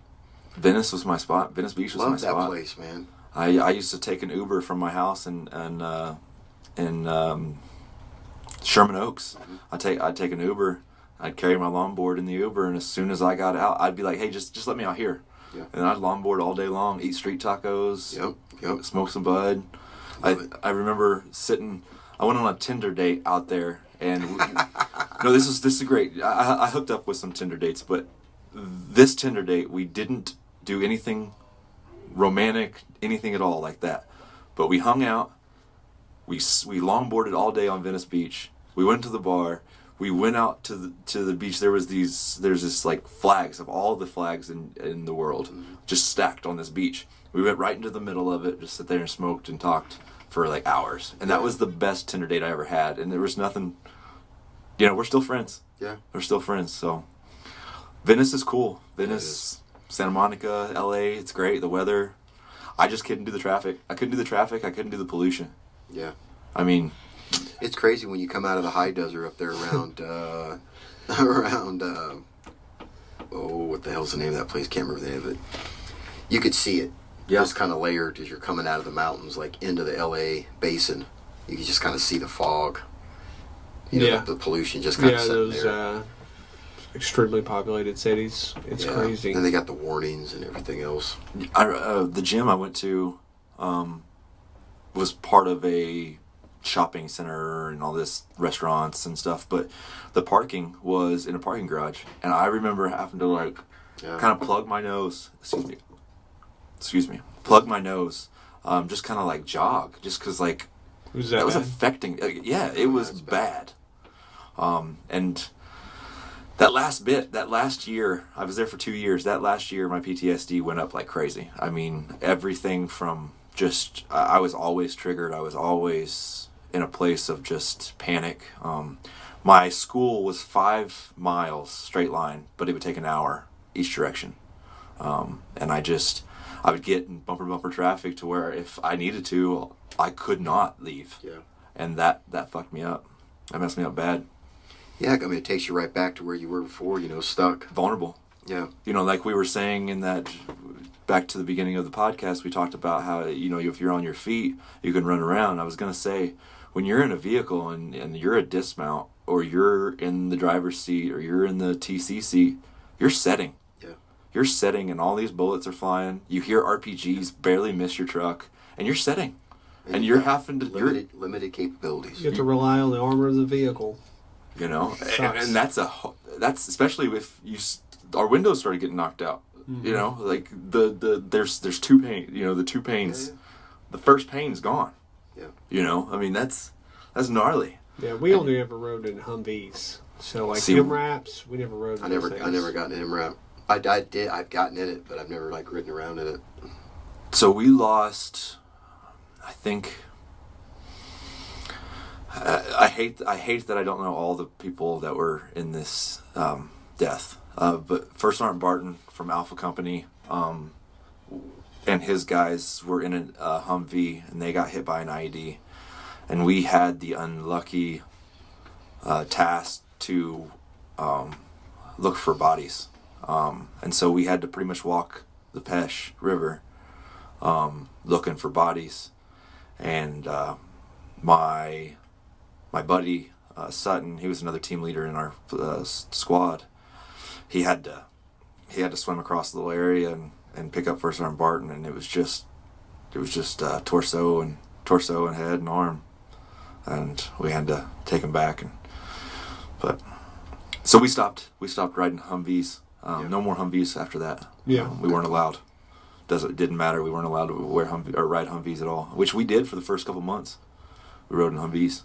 Venice was my spot. Venice Beach was my spot. Love that place, man. I used to take an Uber from my house in Sherman Oaks. I'd take an Uber. I'd carry my longboard in the Uber, and as soon as I got out, I'd be like, "Hey, just let me out here." Yeah. And I'd longboard all day long, eat street tacos, smoke some bud. I remember I went on a Tinder date out there, and no, this is great. I hooked up with some Tinder dates, but this Tinder date, we didn't do anything romantic, anything at all like that. But we hung out. We longboarded all day on Venice Beach. We went to the bar. We went out to the beach. There's this like flags of all the flags in the world, just stacked on this beach. We went right into the middle of it, just sit there and smoked and talked for like hours. And that was the best Tinder date I ever had. And there was nothing, we're still friends. Yeah. We're still friends. So Venice is cool. Venice, Santa Monica, LA, it's great. The weather. I just couldn't do the traffic. I couldn't do the traffic. I couldn't do the pollution. Yeah. I mean, it's crazy when you come out of the high desert up there around what the hell's the name of that place? Can't remember the name of it. You could see it. Yeah. It's kind of layered as you're coming out of the mountains, like into the LA basin. You can just kind of see the fog. The pollution just kind of sitting there. Extremely populated cities. It's crazy. And they got the warnings and everything else. The gym I went to was part of a shopping center and all this restaurants and stuff, but the parking was in a parking garage, and I remember having to kind of plug my nose. Excuse me. Plug my nose. Just kind of jog, just because that was affecting. It was bad. And that last year, I was there for 2 years. That last year, my PTSD went up like crazy. I mean, everything from I was always triggered. I was always in a place of just panic. My school was 5 miles straight line, but it would take an hour each direction. And I would get in bumper traffic to where if I needed to, I could not leave. Yeah. And that fucked me up. That messed me up bad. Yeah, I mean, it takes you right back to where you were before, stuck. Vulnerable. Yeah. Like we were saying in that, back to the beginning of the podcast, we talked about how, if you're on your feet, you can run around. I was going to say, when you're in a vehicle and you're a dismount, or you're in the driver's seat, or you're in the TC seat, you're setting. Yeah. You're setting, and all these bullets are flying. You hear RPGs barely miss your truck, and you're setting. And you're having to limited capabilities. You have to rely on the armor of the vehicle. You know, and that's especially if our windows started getting knocked out. Mm-hmm. You know, like there's two panes. You know, the two panes. Yeah. The first pane's gone. Yeah. You know, I mean that's gnarly. Yeah, we only ever rode in Humvees. So like MRAPs, we never rode. I never got an MRAP. I've gotten in it, but I've never like ridden around in it. So we lost, I think. I hate that I don't know all the people that were in this death. But First Sergeant Barton from Alpha Company and his guys were in a Humvee, and they got hit by an IED. And we had the unlucky task to look for bodies. And so we had to pretty much walk the Pesh River looking for bodies. And my buddy Sutton, he was another team leader in our squad. He had to swim across the little area and pick up First Sergeant Barton, and it was just torso and head and arm, and we had to take him back. So we stopped riding Humvees. No more Humvees after that. Yeah, we weren't allowed. It didn't matter. We weren't allowed to ride Humvees at all, which we did for the first couple months. We rode in Humvees.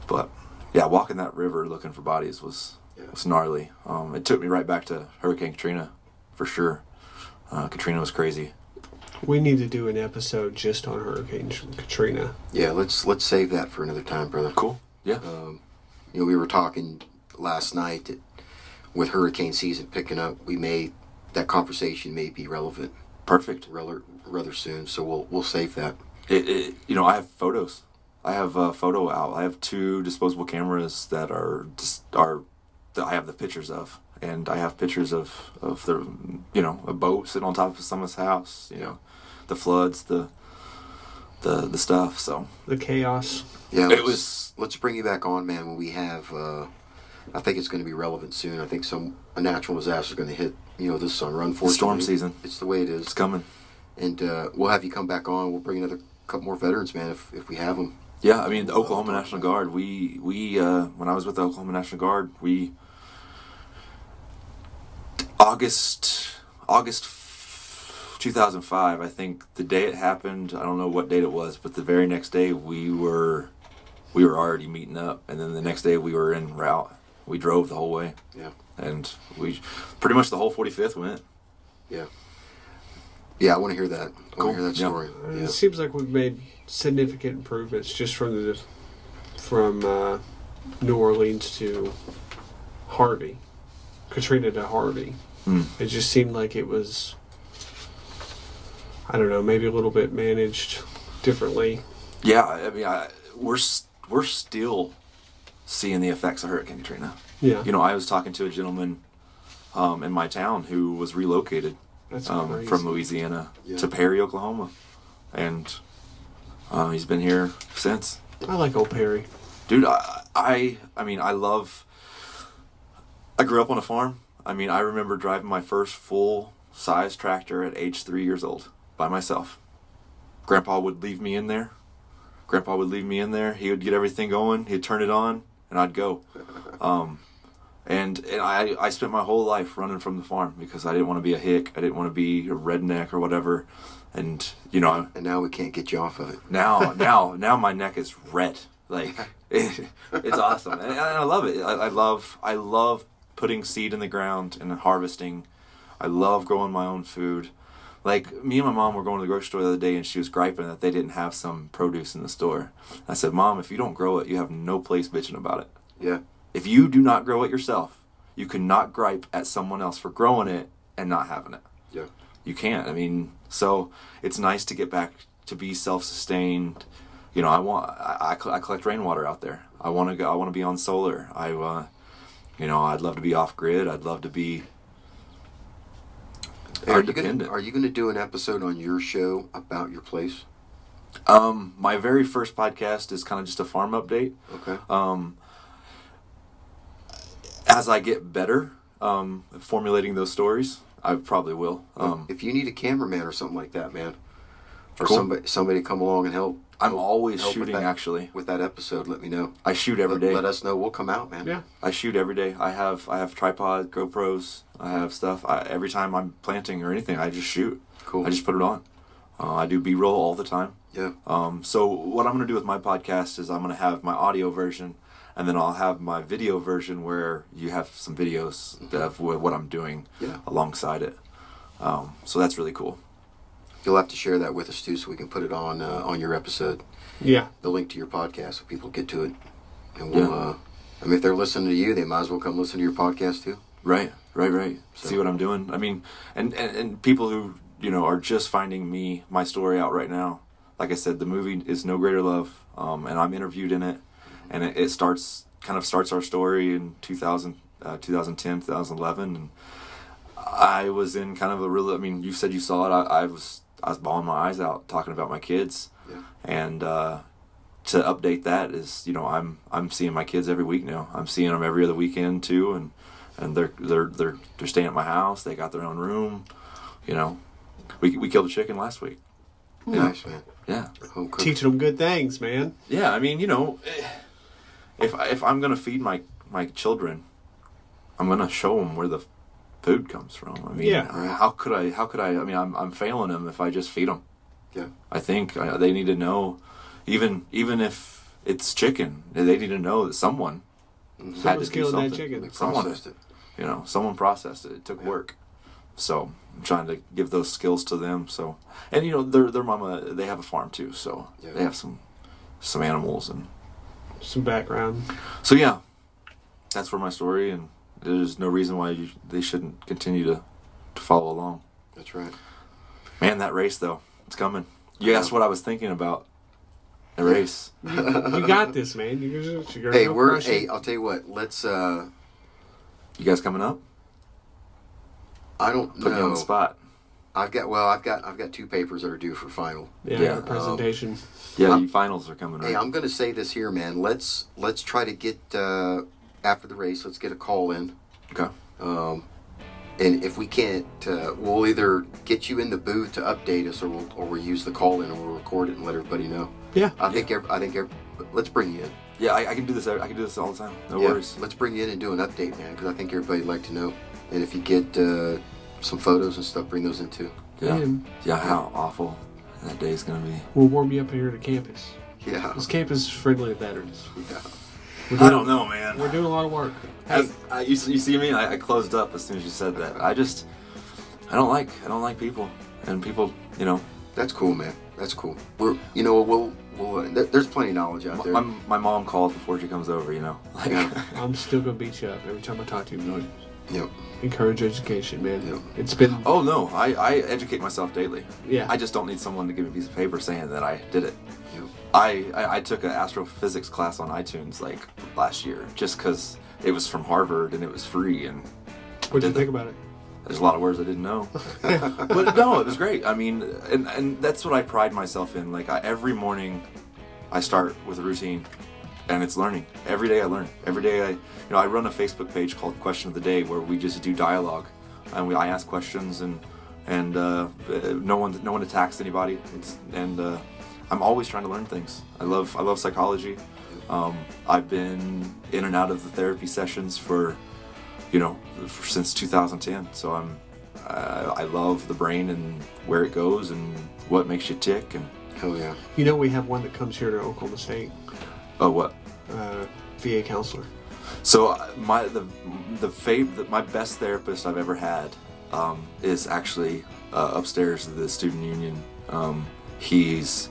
But yeah, walking that river looking for bodies was gnarly. It took me right back to Hurricane Katrina, for sure. Katrina was crazy. We need to do an episode just on Hurricane Katrina. Yeah, let's save that for another time, brother. Cool. Yeah. We were talking last night that with hurricane season picking up, that conversation may be relevant. Perfect. Rather soon, so we'll save that. I have photos. I have a photo out. I have 2 disposable cameras that that I have the pictures of, and I have pictures of the a boat sitting on top of someone's house. The floods, the stuff. So the chaos. Yeah, let's bring you back on, man. When we have, I think it's going to be relevant soon. I think a natural disaster is going to hit this summer. Unfortunately, storm season. It's the way it is. It's coming. And we'll have you come back on. We'll bring another couple more veterans, man, if we have them. Yeah, I mean, the Oklahoma National Guard, we when I was with the Oklahoma National Guard, August 2005, I think the day it happened, I don't know what date it was, but the very next day we were already meeting up, and then the next day we were en route. We drove the whole way. Yeah. And we pretty much the whole 45th went. Yeah. Yeah, I want to hear that. I want to hear that story. Yeah. It seems like we've made significant improvements just from New Orleans to Harvey, Katrina to Harvey. It just seemed like it was, I don't know, maybe a little bit managed differently. Yeah, I mean, we're still seeing the effects of Hurricane Katrina. Yeah. I was talking to a gentleman in my town who was relocated from Louisiana to Perry, Oklahoma, and he's been here since. I like old Perry. Dude, I grew up on a farm. I mean, I remember driving my first full-size tractor at age 3 years old by myself. Grandpa would leave me in there. He would get everything going. He'd turn it on, and I'd go. And I spent my whole life running from the farm because I didn't want to be a hick. I didn't want to be a redneck or whatever. And and now we can't get you off of it. Now my neck is red. Like it's awesome, and I love it. I love putting seed in the ground and harvesting. I love growing my own food. Like, me and my mom were going to the grocery store the other day, and she was griping that they didn't have some produce in the store. I said, Mom, if you don't grow it, you have no place bitching about it. Yeah. If you do not grow it yourself, you cannot gripe at someone else for growing it and not having it. Yeah. You can't. I mean, so it's nice to get back to be self-sustained. I collect rainwater out there. I want to be on solar. I'd love to be off grid. I'd love to be independent. Are you going to do an episode on your show about your place? My very first podcast is kind of just a farm update. Okay. As I get better formulating those stories, I probably will. If you need a cameraman or something like that, man, or Cool. somebody come along and help. I'm always help shooting, actually. With that episode, let me know. I shoot every day. Let us know. We'll come out, man. Yeah. I shoot every day. I have tripod, GoPros. I have stuff. Every time I'm planting or anything, I just shoot. Cool. I just put it on. I do B-roll all the time. Yeah. So what I'm going to do with my podcast is I'm going to have my audio version, and then I'll have my video version where you have some videos of what I'm doing alongside it. So that's really cool. You'll have to share that with us too, so we can put it on your episode. Yeah. The link to your podcast, so people get to it. And we'll. I mean, if they're listening to you, they might as well come listen to your podcast too. Right. So. See what I'm doing. I mean, and people who are just finding my story out right now. Like I said, the movie is No Greater Love, and I'm interviewed in it, and it starts our story in 2010, 2011, and I was in kind of a real. I mean, you said you saw it. I was bawling my eyes out talking about my kids, and to update that is I'm seeing my kids every week now. I'm seeing them every other weekend too, and they're staying at my house. They got their own room. We killed a chicken last week. Nice, man. Yeah. Teaching them good things, man. Yeah, I mean, if I'm gonna feed my children, I'm gonna show them where the food comes from. I mean, how could I? I mean, I'm failing them if I just feed them. Yeah. I think they need to know, even if it's chicken, they need to know that someone had to do killing something. that chicken. They processed it. Someone processed it. It took work. So I'm trying to give those skills to them. So, and their mama, they have a farm too. So they have some animals and some background. So yeah, that's where my story, and there's no reason why they shouldn't continue to follow along. That's right. Man, that race though, it's coming. You asked what I was thinking about. The race. You got this, man. You're Hey, I'll tell you what. Let's. You guys coming up? I don't Put me on know. the spot. I've got 2 papers that are due for final. Yeah. Presentation. Yeah, you finals are coming, right? Hey, I'm going to say this here, man. Let's try to get after the race. Let's get a call in. Okay. And if we can't, we'll either get you in the booth to update us, or we'll use the call in, and we'll record it and let everybody know. Yeah. I think let's bring you in. Yeah, I can do this. I can do this all the time. No Yeah, worries. let's bring you in and do an update, man, because I think everybody'd like to know. And if you get some photos and stuff, bring those in too. Yeah. How awful that day is gonna be. We'll warm you up here to campus. Yeah. This campus is friendly to veterans. Yeah. I don't know, man. We're doing a lot of work. Hey, You see me? I closed up as soon as you said that. I don't like people, and people, That's cool, man. That's cool. We'll there's plenty of knowledge out there. My mom calls before she comes over, Like, I'm still gonna beat you up every time I talk to you. Yep. Encourage education, man. Yep. It's been. Oh no, I educate myself daily. Yeah. I just don't need someone to give me a piece of paper saying that I did it. Yep. I took an astrophysics class on iTunes like last year just because it was from Harvard and it was free, and What'd you think about it? there's a lot of words I didn't know. But no, it was great. I mean, and that's what I pride myself in. Like every morning I start with a routine, and it's learning. Every day I learn. Every day I run a Facebook page called Question of the Day where we just do dialogue, and I ask questions, and no one attacks anybody. I'm always trying to learn things. I love psychology. I've been in and out of the therapy sessions since 2010. So I love the brain and where it goes and what makes you tick. And Hell yeah. We have one that comes here to Oklahoma State. oh, what? VA counselor. So my best therapist I've ever had is actually upstairs at the student union. He's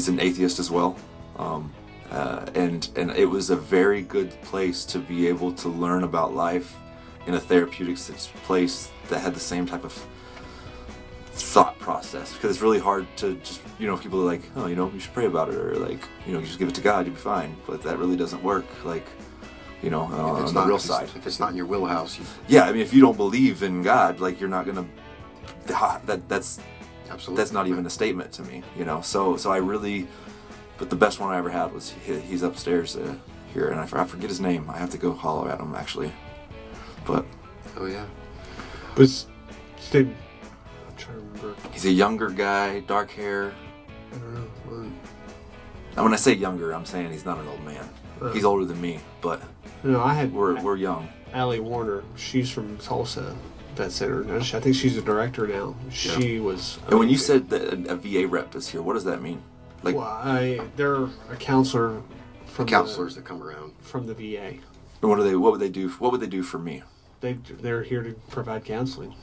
an atheist as well, and it was a very good place to be able to learn about life in a therapeutic place that had the same type of thought process, because it's really hard to just people are like, oh, you should pray about it, or like you just give it to God, you'll be fine, but that really doesn't work, like on the real side. If it's not in your wheelhouse, I mean, if you don't believe in God, like you're not gonna that's absolutely, that's not even a statement to me, so I really, but the best one I ever had was he's upstairs here, and I forget his name. I have to go holler at him actually, but oh yeah, But I'm trying to remember. he's a younger guy, dark hair. And when I say younger, I'm saying he's not an old man. He's older than me, but we're young. Allie Warner. She's from Tulsa Vet Center. I think she's a director now. She was. And when you said that a VA rep is here, what does that mean? Like, well, they're a counselor. From counselors that come around from the VA. And what would they do? What would they do for me? They're here to provide counseling.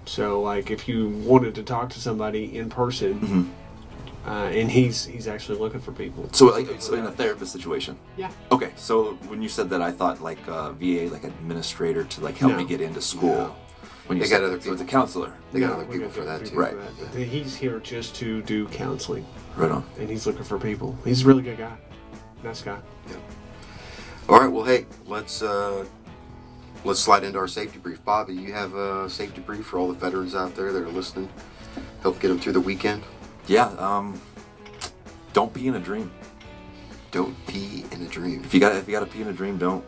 So, like, if you wanted to talk to somebody in person, and he's actually looking for people. So, so in a therapist situation. Yeah. Okay. So when you said that, I thought like VA, like administrator to like help me get into school. No. When you They said got other people. So it's a counselor. They got other people for that too. Right. He's here just to do counseling. Right on. And he's looking for people. He's a really good guy. Nice guy. Yeah. All right. Well, hey, let's slide into our safety brief. Bobby, you have a safety brief for all the veterans out there that are listening. Help get them through the weekend. Yeah. Don't pee in a dream. Don't pee in a dream. If you got to pee in a dream, don't.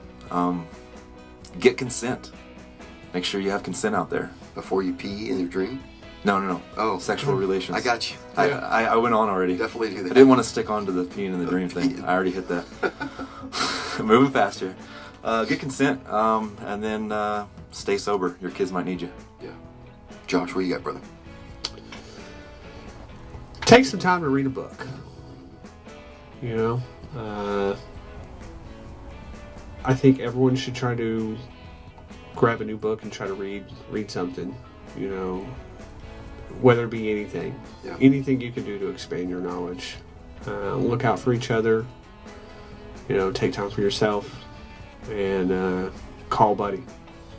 Get consent. Make sure you have consent out there Before you pee in your dream? No. Oh. Sexual relations. I got you. I went on already. Definitely do that. I didn't want to stick on to the peeing in the dream thing. I already hit that. Moving fast here. Get consent, and then stay sober. Your kids might need you. Yeah. Josh, what you got, brother? Take some time to read a book. You know, I think everyone should try to grab a new book and try to read something. You know, whether it be anything, anything you can do to expand your knowledge. Look out for each other. You know, take time for yourself, and call a buddy.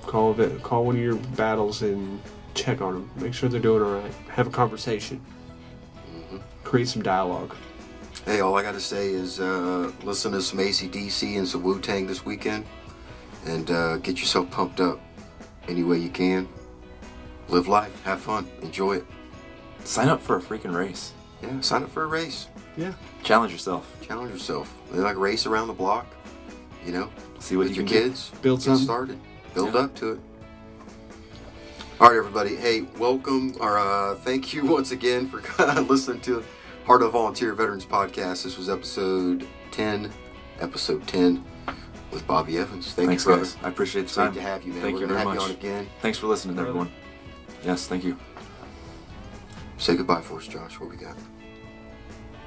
Call one of your battles and check on them. Make sure they're doing all right. Have a conversation. Create some dialogue. Hey, all I got to say is listen to some AC/DC and some Wu-Tang this weekend, and get yourself pumped up any way you can. Live life, have fun, enjoy it. Sign up for a freaking race. Yeah, sign up for a race. Yeah. Challenge yourself. Challenge yourself. They like race around the block, you know. See what with you your can kids. Build get something. started. Build up to it. All right, everybody. Hey, welcome, or thank you once again for listening to Heart of Volunteer Veterans Podcast. This was episode 10 with Bobby Evans. Thanks, you, brother. guys. I appreciate the It's time. great to have you, man. Thank We're you gonna very have much. you on again. Thanks for listening, everyone. Yes, thank you. Say goodbye for us, Josh. What we got?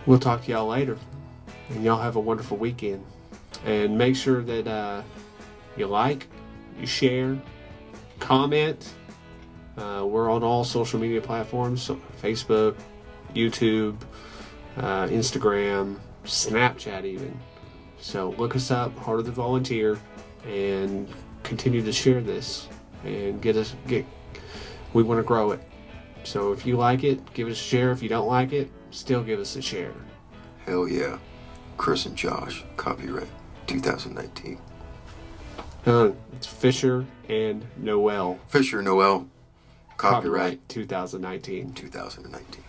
We'll talk to y'all later. And y'all have a wonderful weekend. And make sure that you like, you share, comment. We're on all social media platforms. So Facebook, YouTube, Instagram, Snapchat even. So look us up, Heart of the Volunteer, and continue to share this. And we want to grow it. So if you like it, give us a share. If you don't like it, still give us a share. Hell yeah. Chris and Josh, copyright 2019. It's Fisher and Noel. Fisher Noel, copyright 2019. 2019.